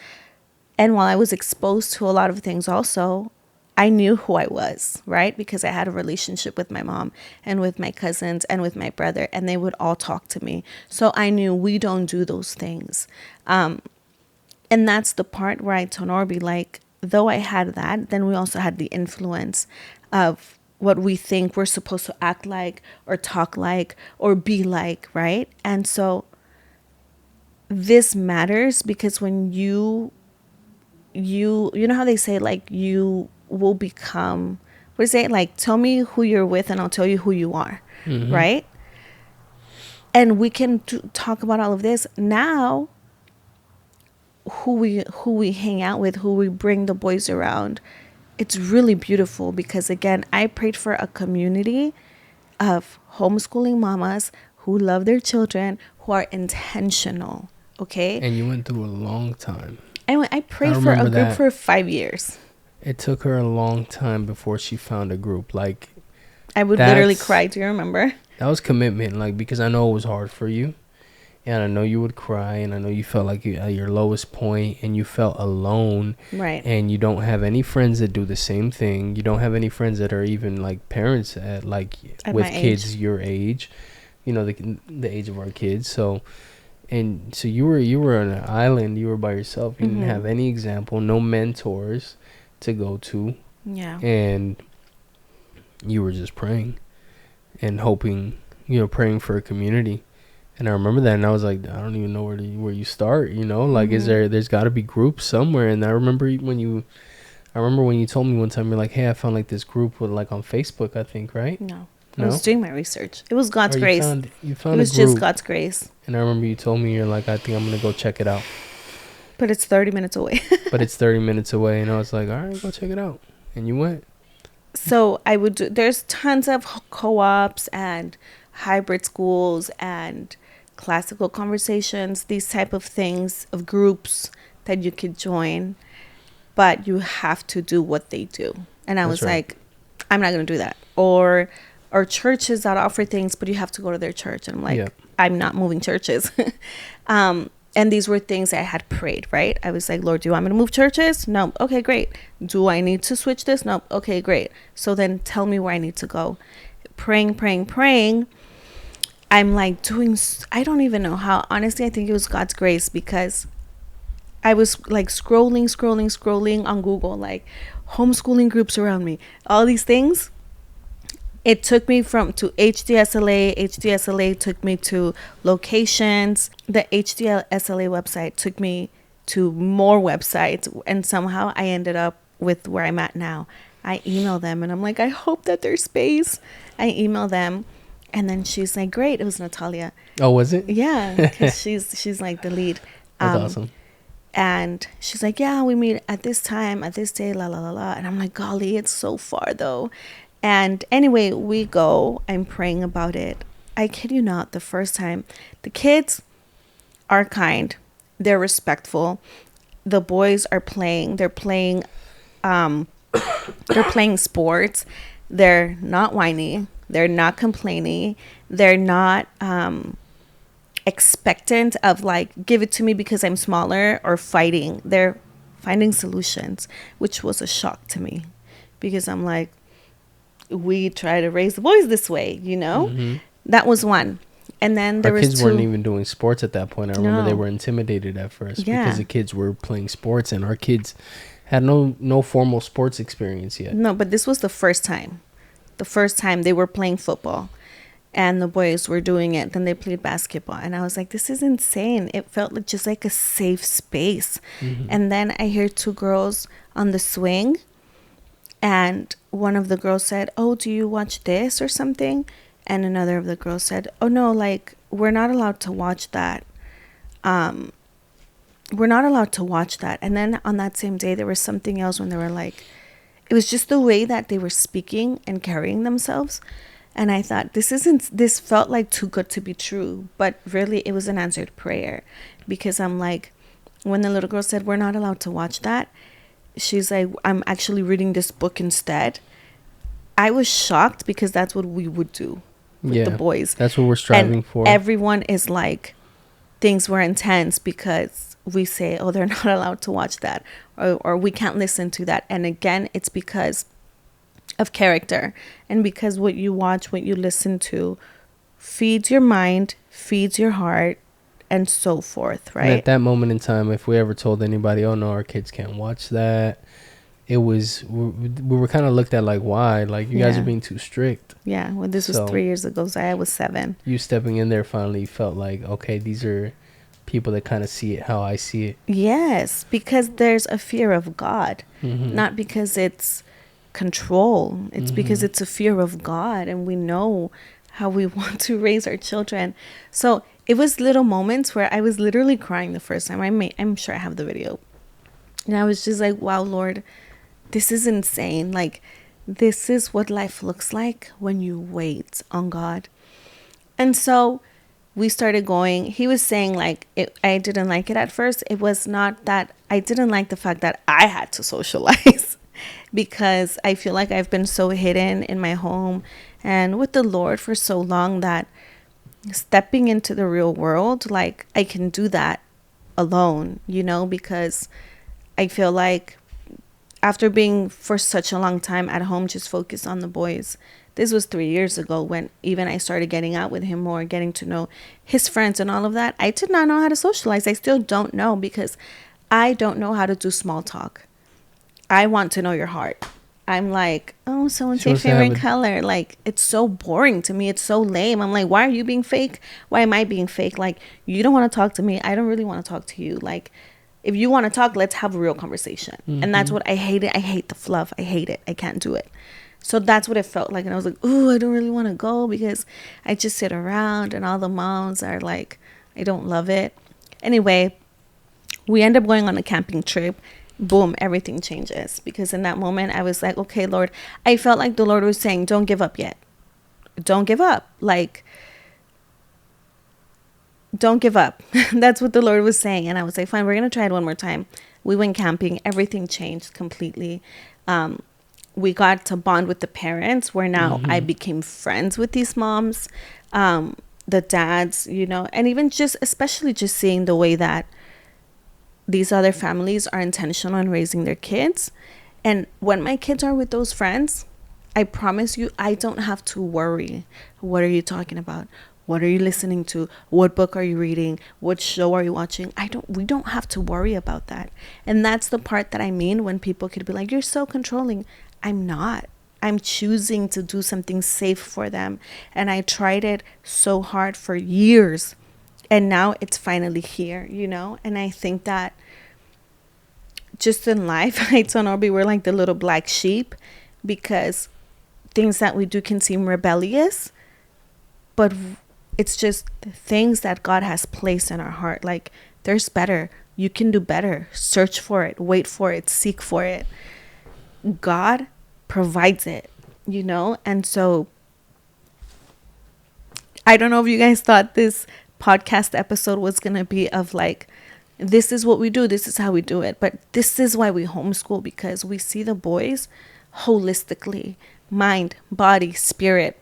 And while I was exposed to a lot of things also, I knew who I was, right? Because I had a relationship with my mom and with my cousins and with my brother, and they would all talk to me. So I knew we don't do those things. And that's the part where I told Norby, like, though I had that, then we also had the influence of what we think we're supposed to act like or talk like or be like, right? And so this matters because when you know how they say, like, you will become what is it like? Tell me who you're with, and I'll tell you who you are, right? And we can talk about all of this now. Who we hang out with, who we bring the boys around, it's really beautiful because again, I prayed for a community of homeschooling mamas who love their children, who are intentional. Okay. And you went through a long time. I prayed for a group for 5 years. It took her a long time before she found a group. Like, I would literally cry. Do you remember? That was commitment. Like, because I know it was hard for you. And I know you would cry, and I know you felt like you at your lowest point, and you felt alone. Right. And you don't have any friends that do the same thing. You don't have any friends that are even like parents at with kids your age, you know, the age of our kids. So you were on an island. You were by yourself. You didn't have any example, no mentors to go to. Yeah. And you were just praying and hoping, you know, praying for a community. And I remember that, and I was like, I don't even know where you start, you know? Like, there's got to be groups somewhere. And I remember when you told me one time, you're like, hey, I found, like, this group with, like, on Facebook, I think, right? No? I was doing my research. It was God's grace. You found it was just God's grace. And I remember you told me, you're like, I think I'm going to go check it out. But it's 30 minutes away. And I was like, all right, go check it out. And you went. So I would there's tons of co-ops and hybrid schools and classical conversations, these type of things, of groups that you could join, but you have to do what they do. And I was like, I'm not going to do that. Or churches that offer things, but you have to go to their church. And I'm like, I'm not moving churches. And these were things I had prayed, right? I was like, Lord, do you want me to move churches? No. Okay, great. Do I need to switch this? No. Okay, great. So then tell me where I need to go. Praying. I'm like I don't even know how. Honestly, I think it was God's grace because I was like scrolling on Google, like homeschooling groups around me, all these things. It took me to HDSLA. HDSLA took me to locations. The HDSLA website took me to more websites. And somehow I ended up with where I'm at now. I email them and I'm like, I hope that there's space. I email them. And then she's like, great. It was Natalia. Oh, was it? Yeah, because she's like the lead. That's awesome. And she's like, yeah, we meet at this time, at this day, la, la, la, la. And I'm like, golly, it's so far, though. And anyway, we go. I'm praying about it. I kid you not, the first time. The kids are kind. They're respectful. The boys are playing. They're playing sports. They're not whiny. They're not complaining. They're not expectant of like, give it to me because I'm smaller, or fighting. They're finding solutions, which was a shock to me because I'm like, we try to raise the boys this way, you know? That was one. And then there was two. Our kids weren't even doing sports at that point. I remember they were intimidated at first because the kids were playing sports, and our kids had no formal sports experience yet. No, but this was the first time. The first time they were playing football and the boys were doing it. Then they played basketball. And I was like, this is insane. It felt like just like a safe space. And then I hear two girls on the swing. And one of the girls said, oh, do you watch this or something? And another of the girls said, oh, no, like, we're not allowed to watch that. We're not allowed to watch that. And then on that same day, there was something else when they were like, it was just the way that they were speaking and carrying themselves. And I thought, this felt like too good to be true. But really, it was an answered prayer. Because I'm like, when the little girl said, we're not allowed to watch that, she's like, I'm actually reading this book instead. I was shocked because that's what we would do with the boys. That's what we're striving for. Everyone is like, things were intense because we say, oh, they're not allowed to watch that, or we can't listen to that. And again, it's because of character, and because what you watch, what you listen to feeds your mind, feeds your heart, and so forth, right? And at that moment in time, if we ever told anybody, oh no, our kids can't watch that, we were kind of looked at like, why? Like, you guys are being too strict. Yeah, well, this was 3 years ago, so I was 7. You stepping in there finally felt like, okay, these are people that kind of see it how I see it. Yes, because there's a fear of God, not because it's control. It's because it's a fear of God, and we know how we want to raise our children. So it was little moments where I was literally crying the first time. I'm sure I have the video. And I was just like, wow, Lord, this is insane. Like, this is what life looks like when you wait on God. And so we started going. He was saying, like, I didn't like it at first. It was not that I didn't like the fact that I had to socialize because I feel like I've been so hidden in my home and with the Lord for so long that stepping into the real world, like, I can do that alone, because I feel like after being for such a long time at home, just focused on the boys. This was 3 years ago when even I started getting out with him more, getting to know his friends and all of that. I did not know how to socialize. I still don't know because I don't know how to do small talk. I want to know your heart. I'm like, oh, someone's your favorite color. Like, it's so boring to me. It's so lame. I'm like, why are you being fake? Why am I being fake? Like, you don't want to talk to me. I don't really want to talk to you. Like, if you want to talk, let's have a real conversation. And that's what I hate it. I hate the fluff. I hate it. I can't do it. So that's what it felt like. And I was like, ooh, I don't really want to go because I just sit around and all the moms are like, I don't love it. Anyway, we end up going on a camping trip. Boom, everything changes. Because in that moment, I was like, okay, Lord, I felt like the Lord was saying, don't give up yet. Don't give up. Like, don't give up. That's what the Lord was saying. And I was like, fine, we're going to try it one more time. We went camping. Everything changed completely. We got to bond with the parents where now I became friends with these moms, the dads, and even just, especially just seeing the way that these other families are intentional in raising their kids. And when my kids are with those friends, I promise you, I don't have to worry. What are you talking about? What are you listening to? What book are you reading? What show are you watching? We don't have to worry about that. And that's the part that I mean when people could be like, you're so controlling. I'm not. I'm choosing to do something safe for them. And I tried it so hard for years. And now it's finally here, And I think that just in life, I told Orby, we're like the little black sheep because things that we do can seem rebellious, but it's just things that God has placed in our heart. Like, there's better. You can do better. Search for it. Wait for it. Seek for it. God provides it, And so I don't know if you guys thought this podcast episode was going to be of like, this is what we do. This is how we do it. But this is why we homeschool, because we see the boys holistically, mind, body, spirit,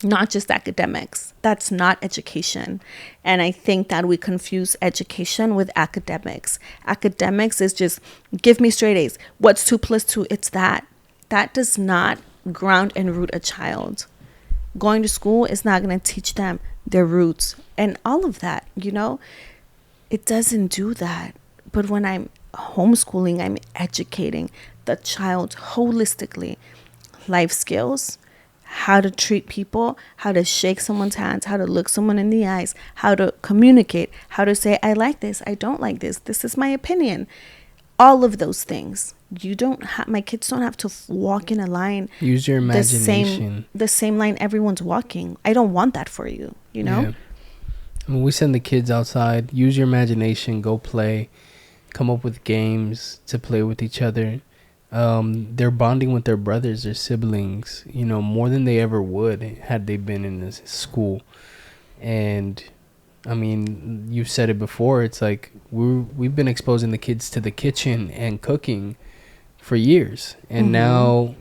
not just academics. That's not education. And I think that we confuse education with academics. Academics is just give me straight A's. What's 2 + 2? It's that. That does not ground and root a child. Going to school is not going to teach them their roots and all of that, It doesn't do that. But when I'm homeschooling, I'm educating the child holistically. Life skills, how to treat people, how to shake someone's hands, how to look someone in the eyes, how to communicate, how to say, I like this, I don't like this, this is my opinion. All of those things. My kids don't have to walk in a line. Use your imagination. The same line everyone's walking. I don't want that for you, Yeah. I mean, we send the kids outside. Use your imagination. Go play. Come up with games to play with each other. They're bonding with their brothers, their siblings, more than they ever would had they been in this school. And I mean, you've said it before. It's like we've been exposing the kids to the kitchen and cooking for years. And now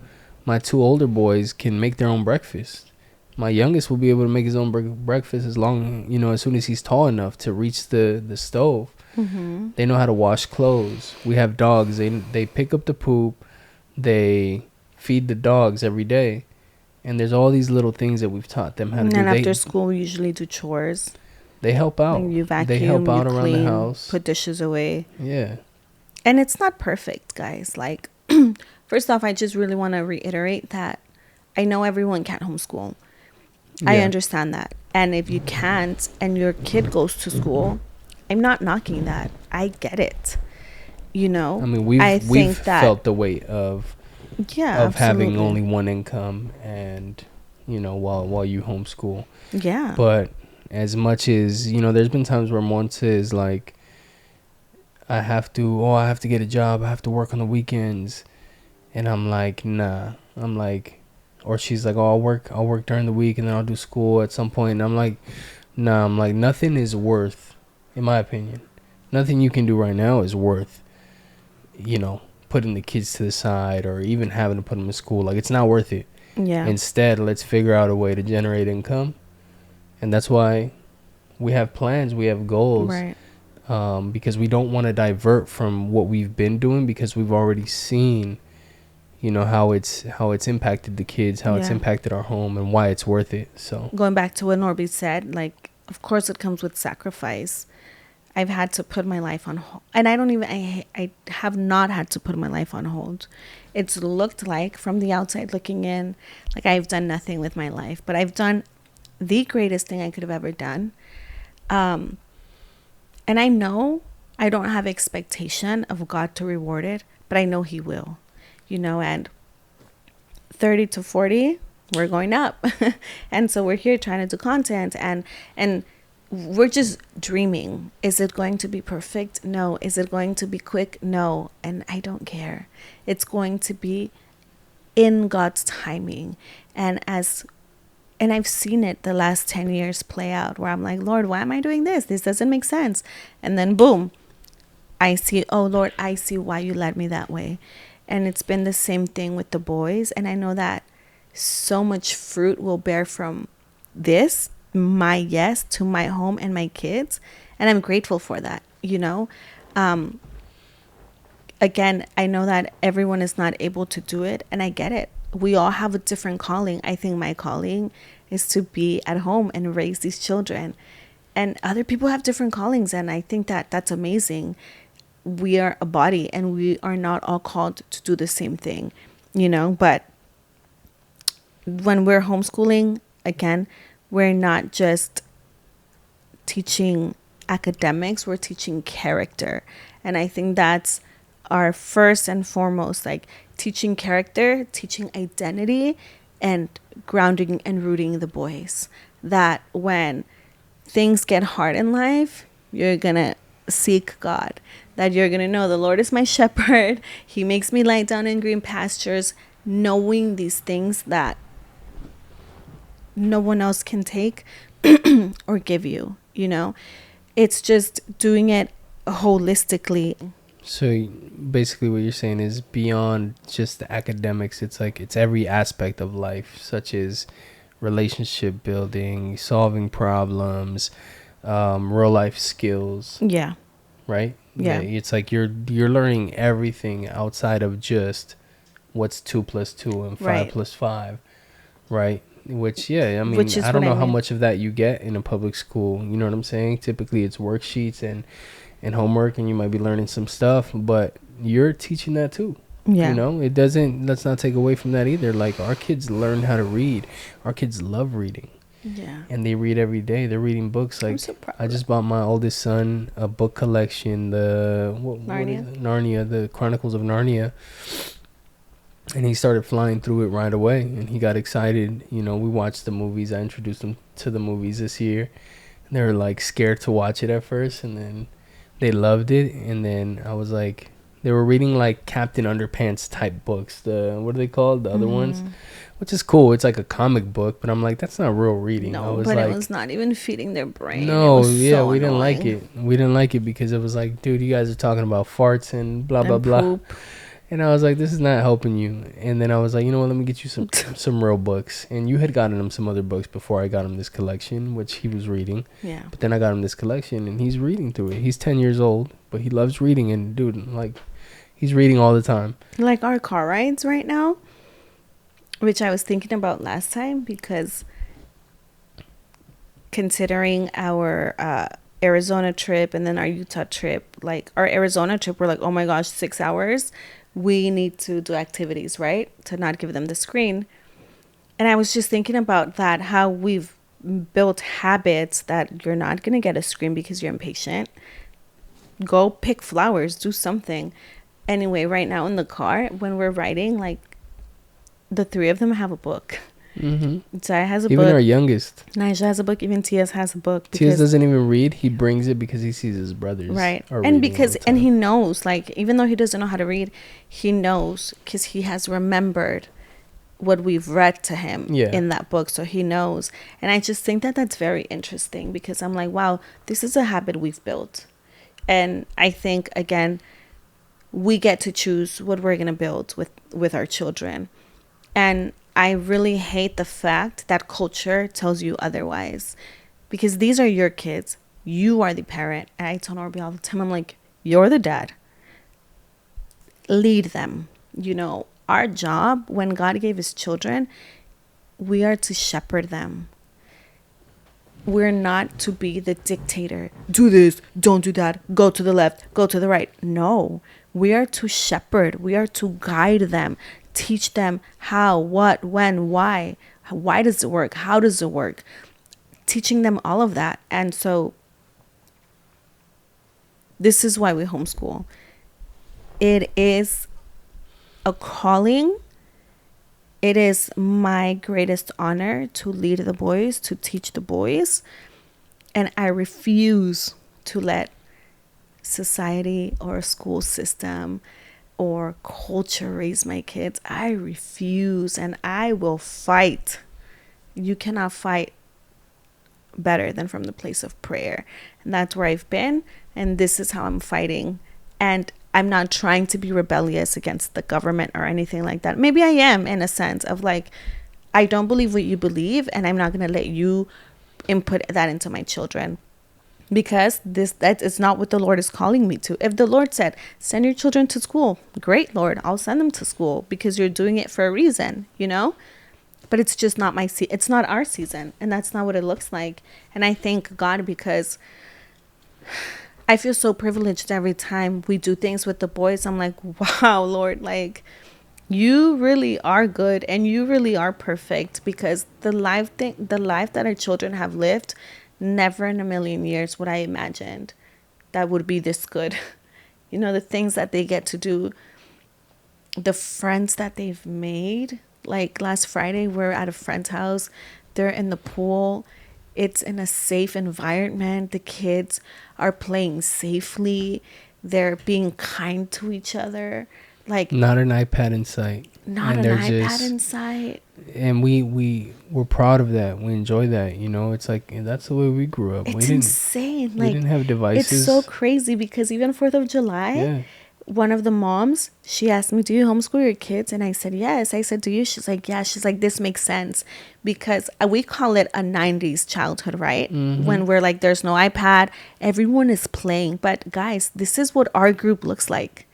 my 2 older boys can make their own breakfast. My youngest will be able to make his own breakfast as soon as he's tall enough to reach the stove. They know how to wash clothes. We have dogs. They pick up the poop. They feed the dogs every day. And there's all these little things that we've taught them how to do. And after school, we usually do chores. They help out. Like you vacuum, they help out around clean, the house. Put dishes away. Yeah. And it's not perfect, guys. Like, first off, I just really want to reiterate that I know everyone can't homeschool. Yeah. I understand that. And if you can't and your kid goes to school, I'm not knocking that. I get it. I mean, we've felt the weight of Yeah, of having absolutely. only one income, and while you homeschool. Yeah. But as much as there's been times where Mon says like, I have to get a job, I have to work on the weekends, and I'm like, nah. I'm like, or she's like, oh, I'll work during the week and then I'll do school at some point. And I'm like, nah. I'm like, nothing is worth, in my opinion, nothing you can do right now is worth, putting the kids to the side or even having to put them in school. Like, it's not worth it. Yeah. Instead, let's figure out a way to generate income. And that's why we have plans, we have goals, Right. because we don't want to divert from what we've been doing, because we've already seen, how it's impacted the kids, how it's Yeah. impacted our home, and why it's worth it. So Going back to what Norby said, like, of course it comes with sacrifice. I've had to put my life on hold, and I have not had to put my life on hold. It's looked like, from the outside looking in, like I've done nothing with my life, but I've done the greatest thing I could have ever done. Um, and I know I don't have expectation of God to reward it, but I know He will, and 30 to 40, we're going up. And so we're here trying to do content, and we're just dreaming. Is it going to be perfect? No. Is it going to be quick? No. And I don't care. It's going to be in God's timing. And I've seen it the last 10 years play out, where I'm like, Lord, why am I doing this? This doesn't make sense. And then boom, I see, oh Lord, I see why you led me that way. And it's been the same thing with the boys. And I know that so much fruit will bear from this, my yes to my home and my kids. And I'm grateful for that. Um, again, I know that everyone is not able to do it, and I get it. We all have a different calling. I think my calling is to be at home and raise these children. And other people have different callings, and I think that that's amazing. We are a body, and we are not all called to do the same thing. But when we're homeschooling, again, we're not just teaching academics, we're teaching character. And I think that's our first and foremost, like, teaching character, teaching identity, and grounding and rooting the boys. That when things get hard in life, you're going to seek God. That you're going to know the Lord is my shepherd. He makes me lie down in green pastures, knowing these things that no one else can take or give you. It's just doing it holistically. So basically what you're saying is, beyond just the academics, it's like it's every aspect of life, such as relationship building, solving problems, real life skills, Yeah. right? Yeah. It's like you're learning everything outside of just what's 2 plus 2 and 5 Right. plus 5, right? Which, yeah, I mean, Which is I don't what I know how mean. much of that you get in a public school. You know what I'm saying? Typically it's worksheets and homework, and you might be learning some stuff, but you're teaching that too. Yeah. It doesn't, let's not take away from that either. Like, our kids learn how to read. Our kids love reading, Yeah. and they read every day. They're reading books. I'm Like, so proud I of just bought my oldest son a book collection, what is Narnia. it? Narnia, the Chronicles of Narnia. And he started flying through it right away, and he got excited. We watched the movies. I introduced him to the movies this year, and they were like scared to watch it at first, and then they loved it. And then I was like, they were reading like Captain Underpants type books. What are they called? The other ones, Mm-hmm. which is cool. It's like a comic book, but I'm like, that's not real reading. I No, was but it like, was not even feeding their brain. It was no, yeah, so we didn't like annoying. it. We didn't like it because it was like, dude, you guys are talking about farts and blah blah And blah. poop. And I was like, this is not helping you. And then I was like, you know what, let me get you some real books. And you had gotten him some other books before I got him this collection, which he was reading. Yeah. But then I got him this collection, and he's reading through it. He's 10 years old, but he loves reading. And dude, like, he's reading all the time. Like our car rides right now, which I was thinking about last time, because considering our Arizona trip and then our Utah trip, like our Arizona trip, we're like, oh my gosh, 6 hours. We need to do activities, right? To not give them the screen. And I was just thinking about that, how we've built habits that you're not going to get a screen because you're impatient. Go pick flowers, do something. Anyway, right now in the car, when we're riding, like, The three of them have a book. Mm-hmm. Zaya has a Even book. our youngest. Naija has a book. Even Tias has a book. Tias doesn't even read. He brings it because he sees his brothers. Right. Are And reading all because, the and time. he knows, like, even though he doesn't know how to read, he knows because he has remembered what we've read to him in that book. So he knows. And I just think that that's very interesting because I'm like, wow, this is a habit we've built. And I think, again, we get to choose what we're going to build with our children. And I really hate the fact that culture tells you otherwise, because these are your kids. You are the parent. And I tell Norby all the time, I'm like, you're the dad. Lead them. You know, our job when God gave his children, we are to shepherd them. We're not to be the dictator. Do this, don't do that, go to the left, go to the right. No, we are to shepherd. We are to guide them, teach them how, what, when, why. Why does it work? How does it work? Teaching them all of that. And so this is why we homeschool. It is a calling. It is my greatest honor to lead the boys, to teach the boys. And I refuse to let society or a school system or culture raise my kids. I refuse, and I will fight. You cannot fight better than from the place of prayer. And that's where I've been. And this is how I'm fighting. And I'm not trying to be rebellious against the government or anything like that. Maybe I am, in a sense of like, I don't believe what you believe, and I'm not going to let you input that into my children, because that is not what the Lord is calling me to. If the Lord said, send your children to school, great, Lord, I'll send them to school, because you're doing it for a reason, you know? But it's just not it's not our season, and that's not what it looks like. And I thank God, because I feel so privileged every time we do things with the boys. I'm like, wow, Lord, like, you really are good, and you really are perfect, because the life that our children have lived, never in a million years would I imagined that would be this good. You know, the things that they get to do, the friends that they've made. Like last Friday, we're at a friend's house. They're in the pool. It's in a safe environment. The kids are playing safely. They're being kind to each other. Like, not an iPad in sight. Not an iPad in sight. And we're proud of that. We enjoy that. You know, it's like, that's the way we grew up. It's insane. We didn't have devices. It's so crazy, because even 4th of July, one of the moms, she asked me, do you homeschool your kids? And I said, yes. I said, do you? She's like, yeah. She's like, this makes sense, because we call it a 90s childhood, right? Mm-hmm. When we're like, there's no iPad, everyone is playing. But guys, this is what our group looks like.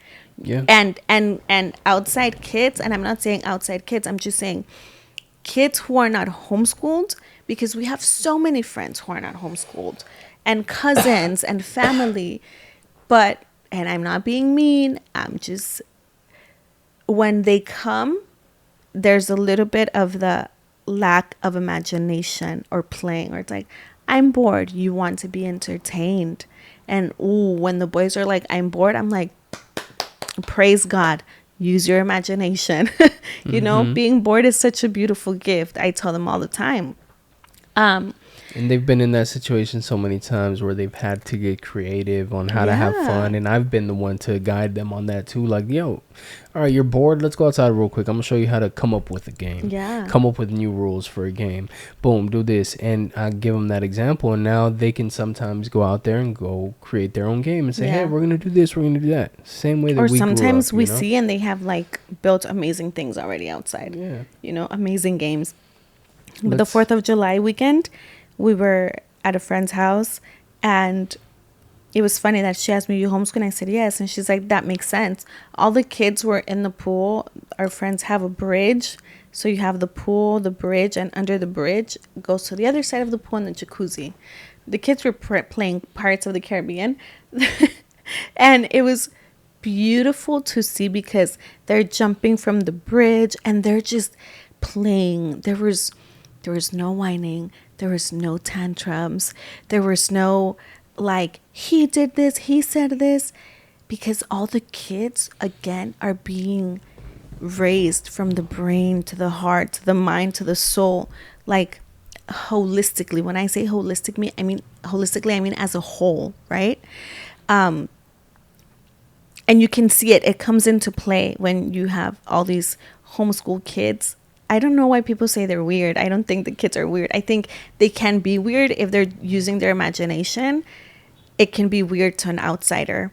Yeah. And outside kids, and I'm not saying outside kids, I'm just saying kids who are not homeschooled, because we have so many friends who are not homeschooled, and cousins and family. But, and I'm not being mean, I'm just, when they come, there's a little bit of the lack of imagination or playing, or it's like, I'm bored, you want to be entertained. And when the boys are like, I'm bored, I'm like, praise God, use your imagination. You know, being bored is such a beautiful gift. I tell them all the time. And they've been in that situation so many times where they've had to get creative on how to have fun. And I've been the one to guide them on that too. Like, yo, all right, you're bored. Let's go outside real quick. I'm going to show you how to come up with a game. Yeah. Come up with new rules for a game. Boom, do this. And I give them that example. And now they can sometimes go out there and go create their own game and say, hey, we're going to do this. We're going to do that. Same way that we grew up. Or sometimes we see and they have like built amazing things already outside. Yeah. You know, amazing games. But the 4th of July weekend, we were at a friend's house, and it was funny that she asked me, you homeschool? And I said, yes. And she's like, that makes sense. All the kids were in the pool. Our friends have a bridge. So you have the pool, the bridge, and under the bridge goes to the other side of the pool and the jacuzzi. The kids were playing Pirates of the Caribbean. And it was beautiful to see, because they're jumping from the bridge and they're just playing. There was no whining. There was no tantrums. There was no, like, he did this, he said this. Because all the kids, again, are being raised from the brain to the heart to the mind to the soul, like holistically. When I say holistically, I mean as a whole, right? And you can see it comes into play when you have all these homeschool kids. I don't know why people say they're weird. I don't think the kids are weird. I think they can be weird if they're using their imagination. It can be weird to an outsider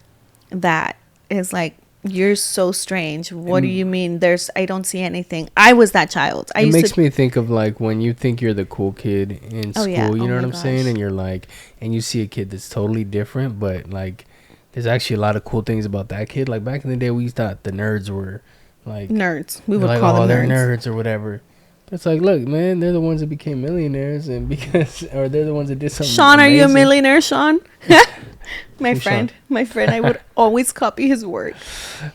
that is like, you're so strange. What do you mean? I don't see anything. I was that child. It makes me think of like when you think you're the cool kid in school, yeah. you know what I'm saying? And you're like, and you see a kid that's totally different, but like, there's actually a lot of cool things about that kid. Like back in the day, we thought the nerds were like nerds. We would like, call them they're nerds or whatever. But it's like, look, man, they're the ones that became millionaires, and or they're the ones that did something. Sean, amazing. Are you a millionaire, Sean? My friend, I would always copy his work.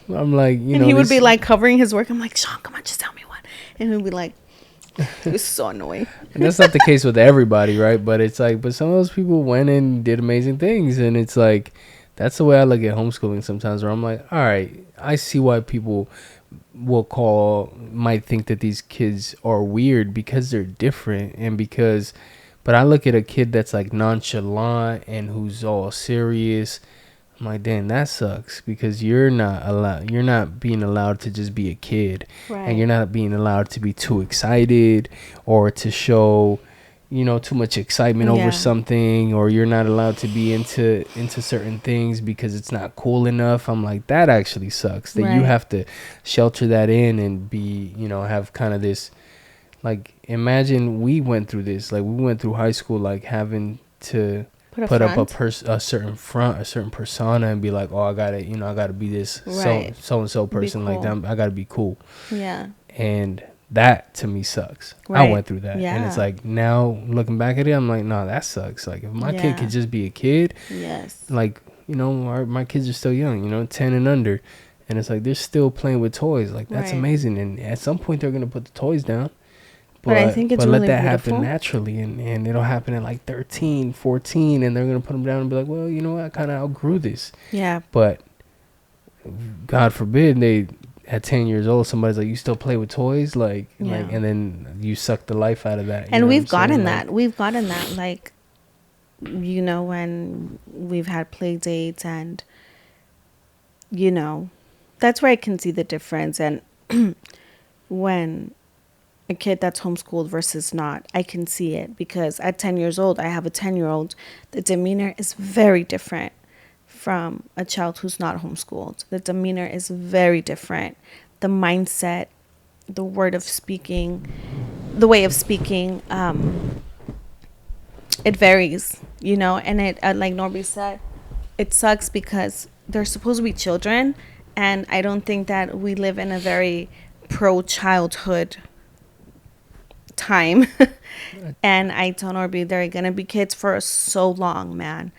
I'm like, and he would be like covering his work. I'm like, Sean, come on, just tell me one. And he'd be like, it was so annoying. And that's not the case with everybody, right? But it's like, but some of those people went and did amazing things, and it's like, that's the way I look at homeschooling sometimes, where I'm like, all right, I see why people might think that these kids are weird because they're different, and because, but I look at a kid that's like nonchalant and who's all serious. I'm like, damn, that sucks, because you're not being allowed to just be a kid, right? And you're not being allowed to be too excited or to show, too much excitement over something, or you're not allowed to be into certain things because it's not cool enough. I'm like, that actually sucks, that you have to shelter that in and be, have kind of this, like, imagine we went through this, like we went through high school, like having to put up a certain front, a certain persona, and be like, oh, I gotta be this so and so person, cool. Like that, I gotta be cool. Yeah. And that to me sucks. Right. I went through that. Yeah. And it's like, now looking back at it, I'm like, no, that sucks. Like if my kid could just be a kid, yes, like, my kids are still young, 10 and under, and it's like they're still playing with toys. Like that's amazing. And at some point they're gonna put the toys down. But I think it's really let that beautiful. Happen naturally, and it'll happen at like 13, 14, and they're going to put them down and be like, well, you know what, I kind of outgrew this. Yeah. But God forbid they, at 10 years old, somebody's like, you still play with toys? Like, and then you suck the life out of that. And we've gotten that. We've gotten that. Like, when we've had play dates and, that's where I can see the difference. And when a kid that's homeschooled versus not, I can see it, because at 10 years old, I have a 10-year-old. The demeanor is very different from a child who's not homeschooled. The demeanor is very different. The mindset, the word of speaking, the way of speaking, it varies, and it, like Norby said, it sucks because they're supposed to be children, and I don't think that we live in a very pro-childhood time. And I told Norby, they're gonna be kids for so long, man.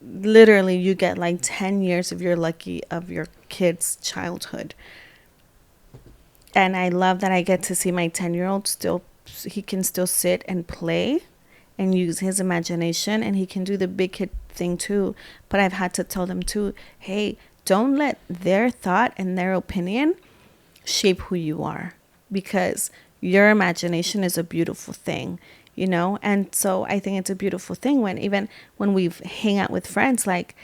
Literally, you get like 10 years if you're lucky of your kid's childhood. And I love that I get to see my 10-year-old he can still sit and play and use his imagination, and he can do the big kid thing too. But I've had to tell them too, hey, don't let their thought and their opinion shape who you are, because your imagination is a beautiful thing, and so I think it's a beautiful thing when we hang out with friends. Like,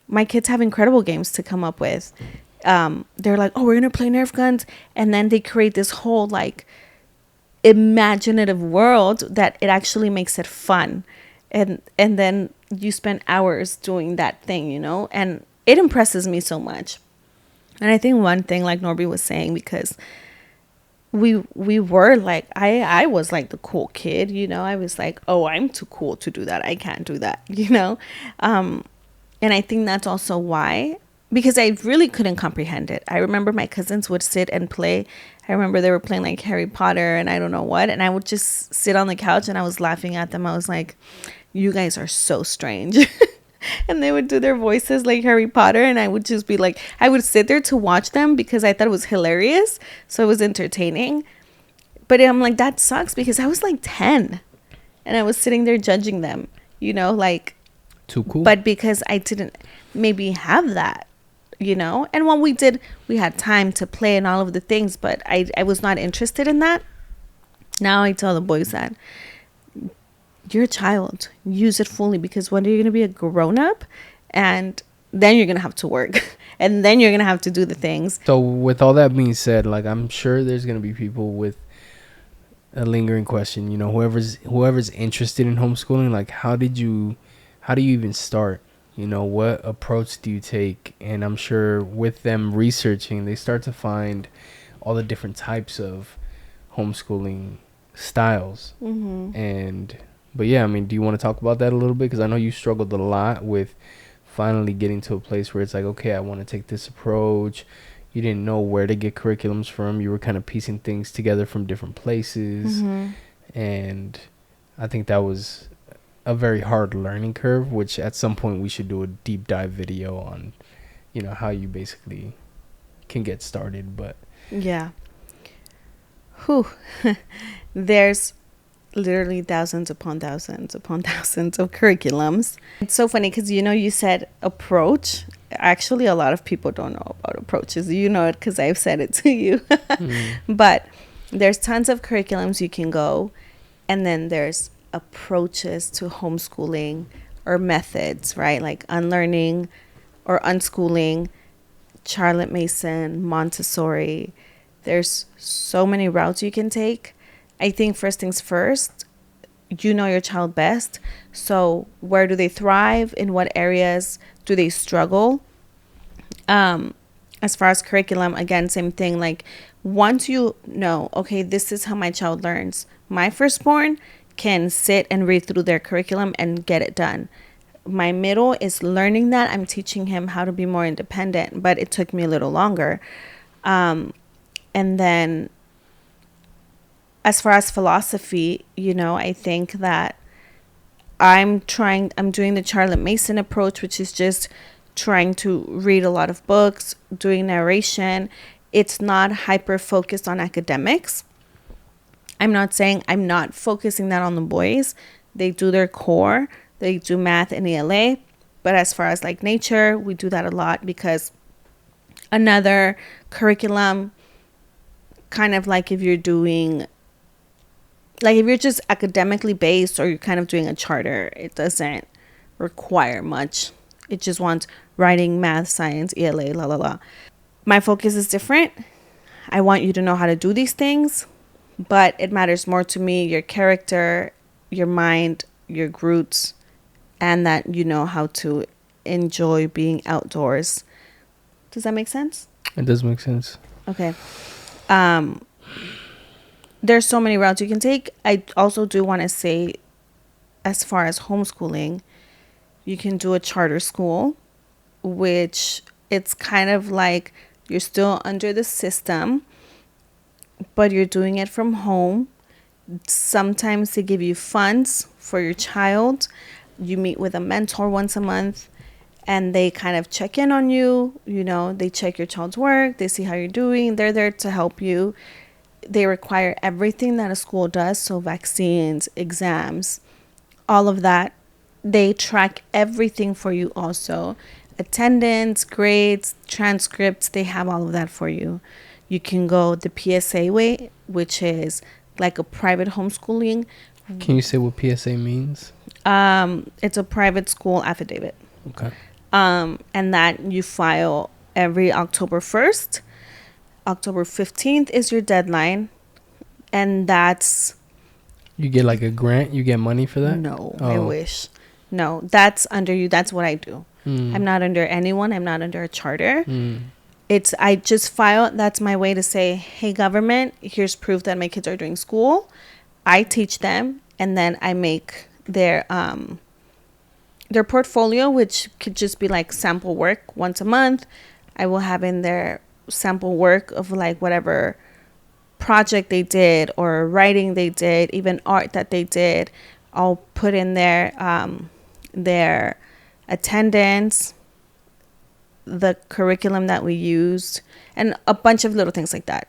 my kids have incredible games to come up with. They're like, oh, we're gonna play Nerf guns, and then they create this whole like imaginative world that it actually makes it fun, and then you spend hours doing that thing, and it impresses me so much. And I think one thing, like Norby was saying, because we were like, I was like the cool kid, I was like, oh, I'm too cool to do that, I can't do that, and I think that's also why, because I really couldn't comprehend it. I remember my cousins would sit and play. I remember they were playing like Harry Potter and I don't know what, and I would just sit on the couch and I was laughing at them. I was like, you guys are so strange. And they would do their voices like Harry Potter, and I would just be like, I would sit there to watch them because I thought it was hilarious, so it was entertaining. But I'm like, that sucks, because I was like 10 and I was sitting there judging them, like, too cool. But because I didn't maybe have that And when we did, we had time to play and all of the things, but I was not interested in that. Now I tell the boys that you're a child, use it fully, because one day you're going to be a grown up, and then you're going to have to work and then you're going to have to do the things. So with all that being said, like, I'm sure there's going to be people with a lingering question, whoever's interested in homeschooling, like, how do you even start? What approach do you take? And I'm sure with them researching, they start to find all the different types of homeschooling styles. But yeah, I mean, do you want to talk about that a little bit? Because I know you struggled a lot with finally getting to a place where it's like, okay, I want to take this approach. You didn't know where to get curriculums from. You were kind of piecing things together from different places. And I think that was a very hard learning curve, which at some point we should do a deep dive video on, how you basically can get started. But yeah. There's literally thousands upon thousands upon thousands of curriculums. It's so funny because you said approach. Actually, a lot of people don't know about approaches. You know it because I've said it to you. But there's tons of curriculums you can go, and then there's approaches to homeschooling or methods, right? Like unlearning or unschooling, Charlotte Mason, Montessori. There's so many routes you can take. I think first things first, you know your child best. So where do they thrive? In what areas do they struggle? As far as curriculum, again, same thing. Like once you know, okay, this is how my child learns. My firstborn can sit and read through their curriculum and get it done. My middle is learning that. I'm teaching him how to be more independent, but it took me a little longer. And then as far as philosophy, I think that I'm doing the Charlotte Mason approach, which is just trying to read a lot of books, doing narration. It's not hyper focused on academics. I'm not saying I'm not focusing that on the boys. They do their core. They do math and ELA. But as far as like nature, we do that a lot because another curriculum, kind of like if you're just academically based or you're kind of doing a charter, it doesn't require much. It just wants writing, math, science, ELA, la, la, la. My focus is different. I want you to know how to do these things, but it matters more to me, your character, your mind, your roots, and that you know how to enjoy being outdoors. Does that make sense? It does make sense. Okay. There's so many routes you can take. I also do want to say, as far as homeschooling, you can do a charter school, which it's kind of like you're still under the system, but you're doing it from home. Sometimes they give you funds for your child. You meet with a mentor once a month, and they kind of check in on you. They check your child's work. They see how you're doing. They're there to help you. They require everything that a school does. So vaccines, exams, all of that. They track everything for you also. Attendance, grades, transcripts, they have all of that for you. You can go the PSA way, which is like a private homeschooling. Can you say what PSA means? It's a private school affidavit. Okay. And that you file every October 1st. October 15th is your deadline. And that's... You get like a grant? You get money for that? No, I wish. No, that's under you. That's what I do. I'm not under anyone. I'm not under a charter. I just file. That's my way to say, hey, government, here's proof that my kids are doing school. I teach them, and then I make their portfolio, which could just be like sample work once a month. I will have in their sample work of like whatever project they did or writing they did, even art that they did. I'll put in their attendance, the curriculum that we used, and a bunch of little things like that.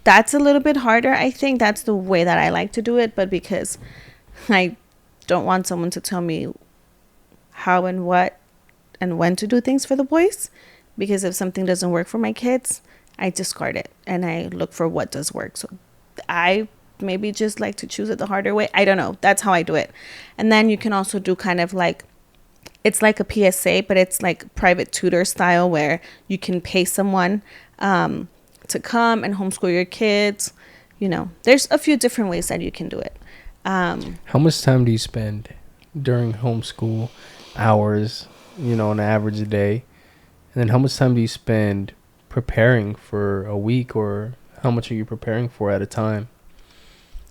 That's a little bit harder. I think that's the way that I like to do it, but because I don't want someone to tell me how and what and when to do things for the boys, because if something doesn't work for my kids, I discard it and I look for what does work. So I maybe just like to choose it the harder way. I don't know. That's how I do it. And then you can also do kind of like, it's like a PSA, but it's like private tutor style where you can pay someone to come and homeschool your kids. You know, there's a few different ways that you can do it. How much time do you spend during homeschool hours, on average a day? And then how much time do you spend preparing for a week, or how much are you preparing for at a time?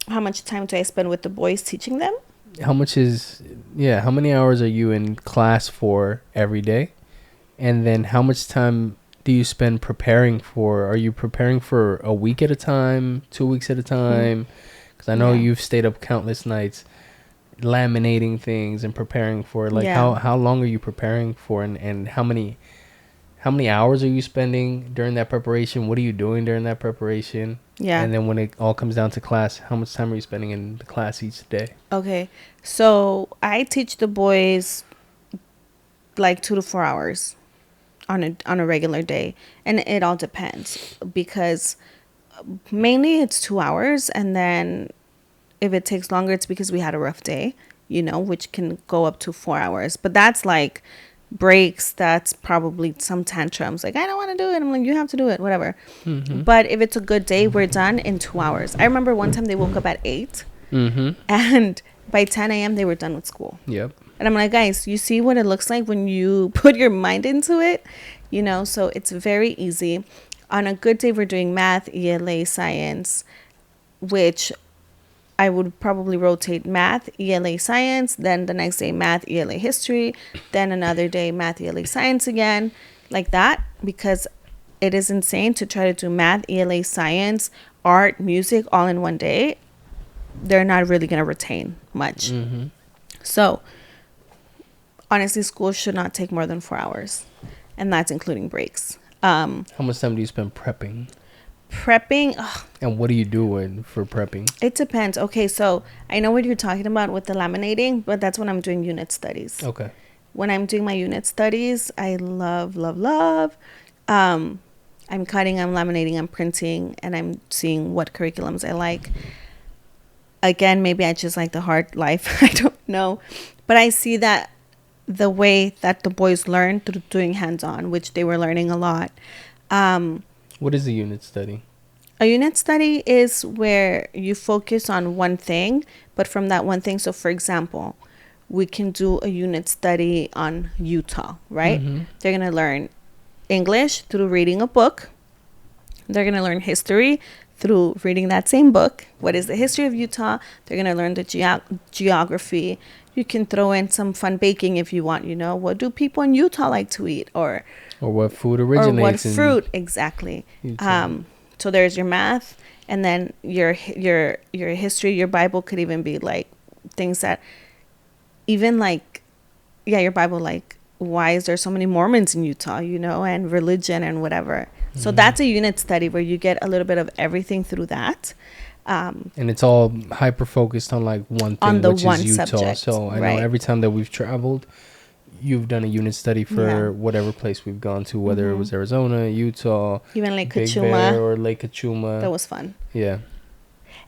How much time do I spend with the boys teaching them? How many hours are you in class for every day? And then how much time do you spend preparing for? Are you preparing for a week at a time, 2 weeks at a time? Because I know you've stayed up countless nights laminating things and preparing for it. Like how long are you preparing for, and how many hours are you spending during that preparation? What are you doing during that preparation? Yeah. And then when it all comes down to class, how much time are you spending in the class each day? Okay. So I teach the boys like 2 to 4 hours on a regular day, and it all depends, because mainly it's 2 hours, and then if it takes longer, it's because we had a rough day, which can go up to 4 hours. But that's like breaks, that's probably some tantrums, like I don't want to do it, I'm like, you have to do it, whatever. But if it's a good day, we're done in 2 hours. I remember one time they woke up at 8, and by 10 a.m. they were done with school. Yep. And I'm like, guys, you see what it looks like when you put your mind into it, so it's very easy. On a good day, we're doing math, ELA, science, which I would probably rotate math, ELA, science, then the next day math, ELA, history, then another day math, ELA, science again, like that, because it is insane to try to do math, ELA, science, art, music all in one day. They're not really going to retain much. So honestly, school should not take more than 4 hours, and that's including breaks. How much time do you spend prepping? And what are you doing for prepping? It depends. Okay, so I know what you're talking about with the laminating, but that's when I'm doing unit studies. Okay. When I'm doing my unit studies, I love. I'm cutting, I'm laminating, I'm printing, and I'm seeing what curriculums I like. Again, maybe I just like the hard life. I don't know. But I see that the way that the boys learn through doing hands-on, which they were learning a lot. What is a unit study? A unit study is where you focus on one thing, but from that one thing. So, for example, we can do a unit study on Utah, right? They're going to learn English through reading a book. They're going to learn history through reading that same book. What is the history of Utah? They're going to learn the geography. You can throw in some fun baking if you want, what do people in Utah like to eat, or what food originates in fruit, exactly. So there's your math, and then your history. Your Bible could even be like things that even like, your Bible, like, why is there so many Mormons in Utah, and religion and whatever. So that's a unit study where you get a little bit of everything through that. And it's all hyper focused on like one thing, which is Utah. Subject, so I know every time that we've traveled, you've done a unit study for whatever place we've gone to, whether it was Arizona, Utah, even Lake Big Cachuma, Bear, or Lake Cachuma. That was fun. Yeah.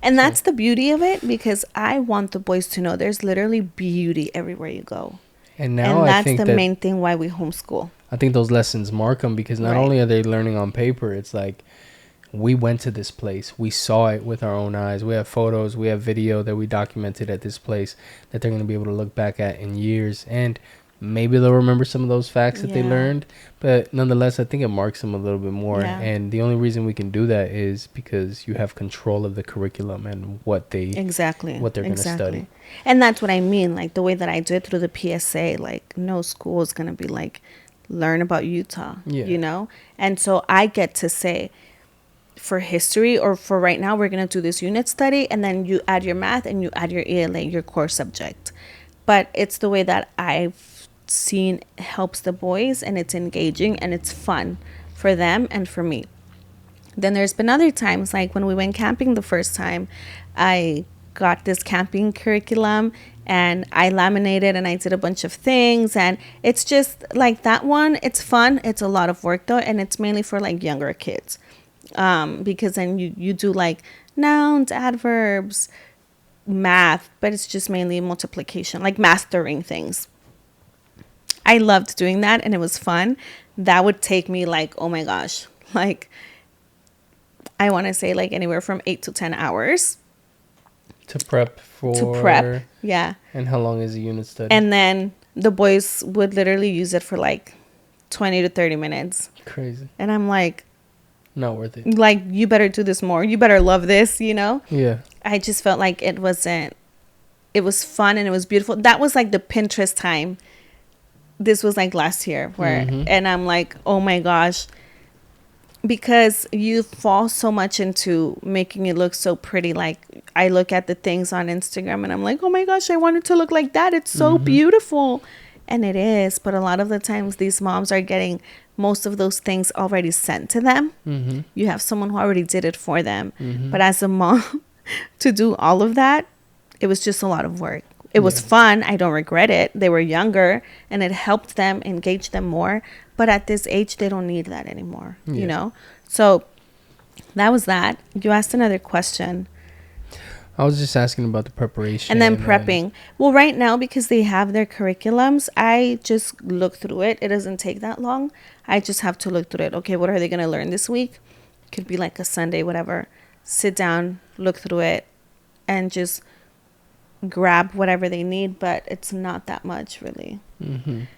And that's the beauty of it, because I want the boys to know there's literally beauty everywhere you go. And now that's I think the main thing why we homeschool. I think those lessons mark them, because not only are they learning on paper, it's like, we went to this place, we saw it with our own eyes, we have photos, we have video that we documented at this place that they're going to be able to look back at in years, and maybe they'll remember some of those facts that they learned, but nonetheless I think it marks them a little bit more. And the only reason we can do that is because you have control of the curriculum and what they're going to study. And that's what I mean, like the way that I do it through the PSA, like no school is going to be like, learn about Utah, and so I get to say, for history, or for right now, we're going to do this unit study, and then you add your math and you add your ELA, your core subject. But it's the way that I've seen helps the boys, and it's engaging and it's fun for them and for me. Then there's been other times, like when we went camping the first time, I got this camping curriculum, and I laminated and I did a bunch of things. And it's just like that one. It's fun. It's a lot of work though. And it's mainly for like younger kids. Because then you do like nouns, adverbs, math, but it's just mainly multiplication, like mastering things. I loved doing that and it was fun. That would take me like, oh my gosh, like I want to say like anywhere from 8 to 10 hours To prep for. to prep. Yeah. And how long is a unit study? And then the boys would literally use it for like 20 to 30 minutes. Crazy. And I'm like, not worth it. Like, you better do this more. You better love this, you know? Yeah. I just felt like it was fun and it was beautiful. That was like the Pinterest time. This was like last year where, and I'm like, oh my gosh, because you fall so much into making it look so pretty. Like I look at the things on Instagram and I'm like, oh my gosh, I want it to look like that. It's so beautiful. And it is. But a lot of the times these moms are getting most of those things already sent to them. You have someone who already did it for them. But as a mom, to do all of that, it was just a lot of work. It was fun. I don't regret it. They were younger and it helped them engage them more. But at this age, they don't need that anymore, you know? So that was that. You asked another question. I was just asking about the preparation. And then prepping. Well, right now, because they have their curriculums, I just look through it. It doesn't take that long. I just have to look through it. Okay, what are they going to learn this week? Could be like a Sunday, whatever. Sit down, look through it, and just grab whatever they need. But it's not that much, really.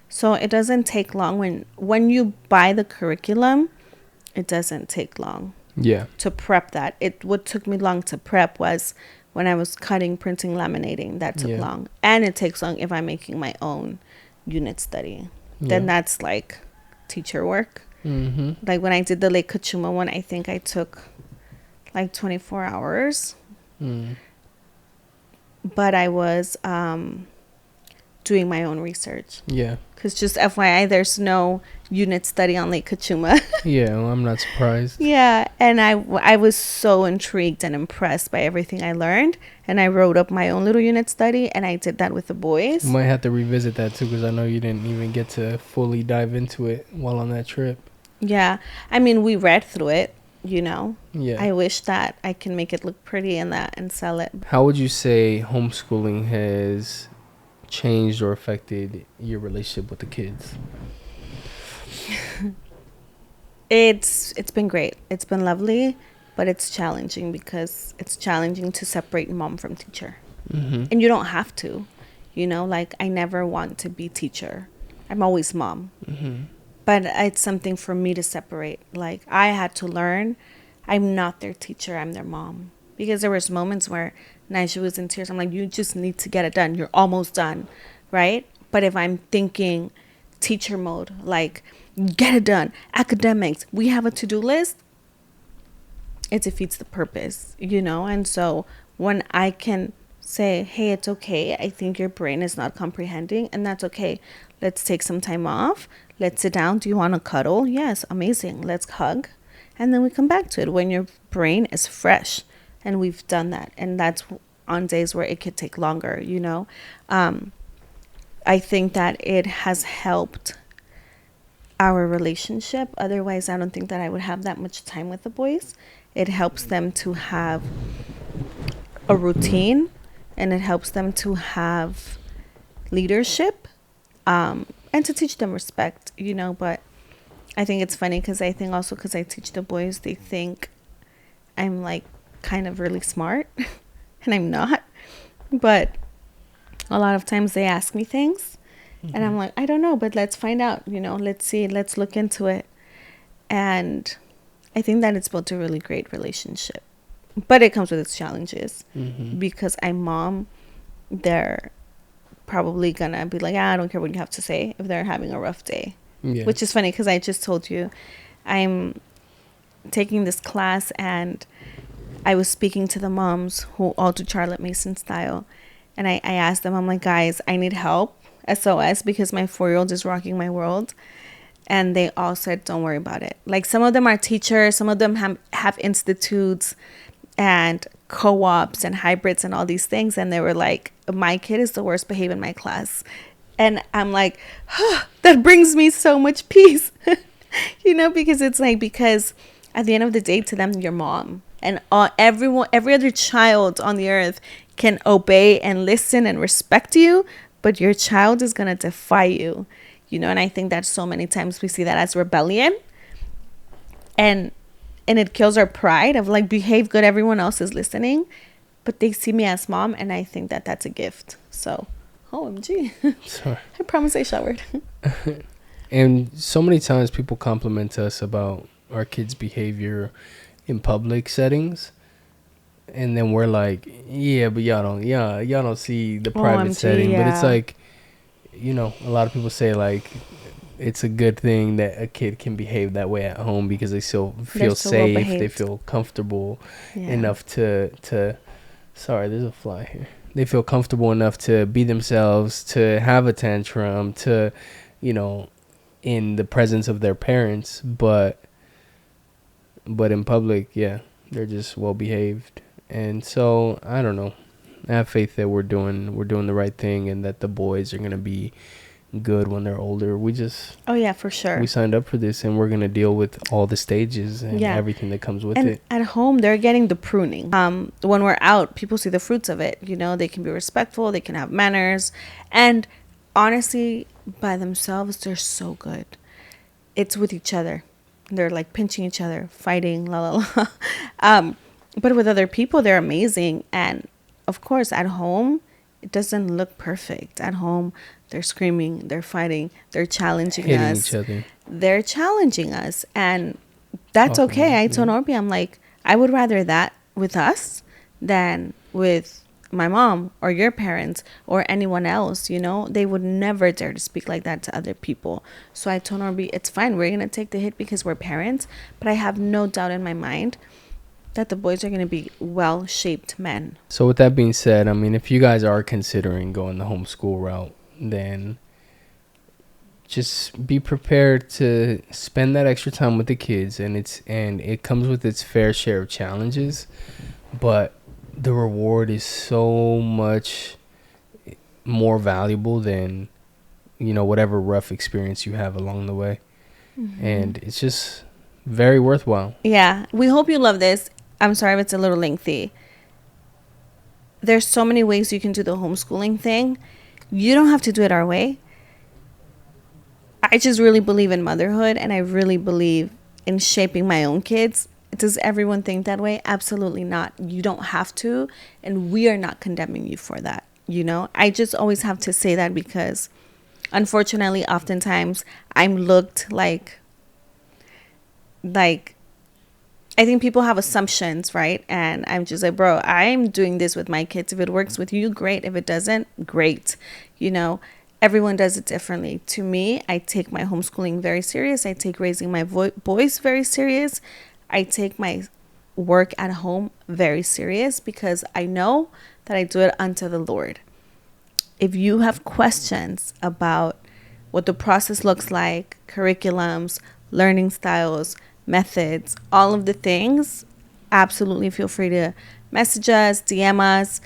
So it doesn't take long. When you buy the curriculum, it doesn't take long. Yeah. To prep that. What took me long to prep was when I was cutting, printing, laminating. That took long. And it takes long if I'm making my own unit study. Then that's like teacher work. Like when I did the Lake Kachuma one, I think I took like 24 hours. But I was doing my own research. Yeah. Because just FYI, there's no unit study on Lake Kachuma. Yeah, well, I'm not surprised. Yeah, and I was so intrigued and impressed by everything I learned. And I wrote up my own little unit study, and I did that with the boys. You might have to revisit that, too, because I know you didn't even get to fully dive into it while on that trip. Yeah, I mean, we read through it, you know. Yeah. I wish that I can make it look pretty and sell it. How would you say homeschooling has changed or affected your relationship with the kids? It's been great. It's been lovely, but it's challenging because it's challenging to separate mom from teacher. And you don't have to, you know, like I never want to be teacher. I'm always mom. But it's something for me to separate. Like I had to learn I'm not their teacher, I'm their mom. Because there was moments where Nigel was in tears. I'm like, you just need to get it done. You're almost done, right? But if I'm thinking teacher mode, like, get it done, academics, we have a to-do list, it defeats the purpose, you know? And so when I can say, hey, it's okay. I think your brain is not comprehending, and that's okay. Let's take some time off. Let's sit down. Do you want to cuddle? Yes, amazing. Let's hug. And then we come back to it when your brain is fresh. And we've done that. And that's on days where it could take longer, you know. I think that it has helped our relationship. Otherwise, I don't think that I would have that much time with the boys. It helps them to have a routine. And it helps them to have leadership. And to teach them respect, you know. But I think it's funny because I think also because I teach the boys, they think I'm like kind of really smart and I'm not. But a lot of times they ask me things and I'm like, I don't know, but let's find out, you know, let's see, let's look into it. And I think that it's built a really great relationship. But it comes with its challenges because I'm mom. They're probably gonna be like, I don't care what you have to say if they're having a rough day. Which is funny because I just told you I'm taking this class and I was speaking to the moms who all do Charlotte Mason style, and I asked them, I'm like, guys, I need help, SOS, because my 4-year-old is rocking my world. And they all said, don't worry about it. Like some of them are teachers, some of them have institutes, and co-ops and hybrids and all these things, and they were like, my kid is the worst behaved in my class. And I'm like, that brings me so much peace. Because it's like, because at the end of the day, to them, your mom and every other child on the earth can obey and listen and respect you, but your child is going to defy you. And I think that so many times we see that as rebellion, and it kills our pride of like, behave good, everyone else is listening, but they see me as mom, and I think that that's a gift. So OMG. Sorry. I promise I showered. And so many times people compliment us about our kids' behavior in public settings, and then we're like, yeah, but y'all don't see the private setting. Yeah. But it's like, a lot of people say like, it's a good thing that a kid can behave that way at home because they still feel safe. They feel comfortable enough to sorry, there's a fly here. They feel comfortable enough to be themselves, to have a tantrum, to, in the presence of their parents. But in public, yeah, they're just well behaved. And so I don't know. I have faith that we're doing the right thing, and that the boys are gonna be good when they're older. Oh yeah, for sure. We signed up for this, and we're gonna deal with all the stages and everything that comes with it. At home, they're getting the pruning. When we're out, people see the fruits of it. They can be respectful, they can have manners, and honestly, by themselves, they're so good. It's with each other. They're like pinching each other, fighting, la la la. But with other people, they're amazing. And of course, at home, it doesn't look perfect. At home, they're screaming, they're fighting, they're challenging hitting us. Each other. They're challenging us. And that's okay. I told Orby, I'm like, I would rather that with us than with my mom or your parents or anyone else. They would never dare to speak like that to other people. So I told Orby, it's fine. We're going to take the hit because we're parents. But I have no doubt in my mind that the boys are going to be well-shaped men. So with that being said, I mean, if you guys are considering going the homeschool route, then just be prepared to spend that extra time with the kids, and it comes with its fair share of challenges, but the reward is so much more valuable than whatever rough experience you have along the way. And it's just very worthwhile. Yeah, we hope you love this. I'm sorry if it's a little lengthy. There's so many ways you can do the homeschooling thing. You don't have to do it our way. I just really believe in motherhood, and I really believe in shaping my own kids. Does everyone think that way? Absolutely not. You don't have to, and we are not condemning you for that. I just always have to say that because unfortunately, oftentimes I'm looked like I think people have assumptions, right? And I'm just like, bro, I'm doing this with my kids. If it works with you, great. If it doesn't, great. Everyone does it differently. To me, I take my homeschooling very serious. I take raising my boys very serious. I take my work at home very serious because I know that I do it unto the Lord. If you have questions about what the process looks like, curriculums, learning styles, methods, all of the things, absolutely feel free to message us, DM us.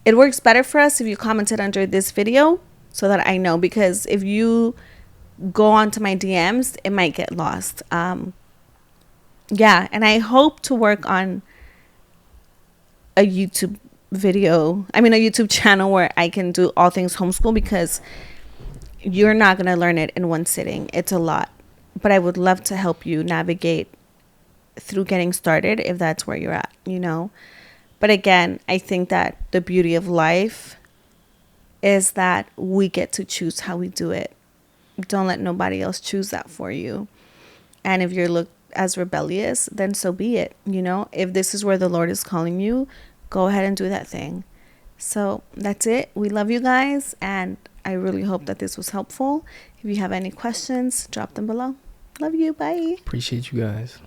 It works better for us if you commented under this video so that I know, because if you go onto my DMs, it might get lost. And I hope to work on a YouTube channel where I can do all things homeschool, because you're not going to learn it in one sitting. It's a lot. But I would love to help you navigate through getting started if that's where you're at, But again, I think that the beauty of life is that we get to choose how we do it. Don't let nobody else choose that for you. And if you're looked as rebellious, then so be it. If this is where the Lord is calling you, go ahead and do that thing. So that's it. We love you guys. And I really hope that this was helpful. If you have any questions, drop them below. Love you. Bye. Appreciate you guys.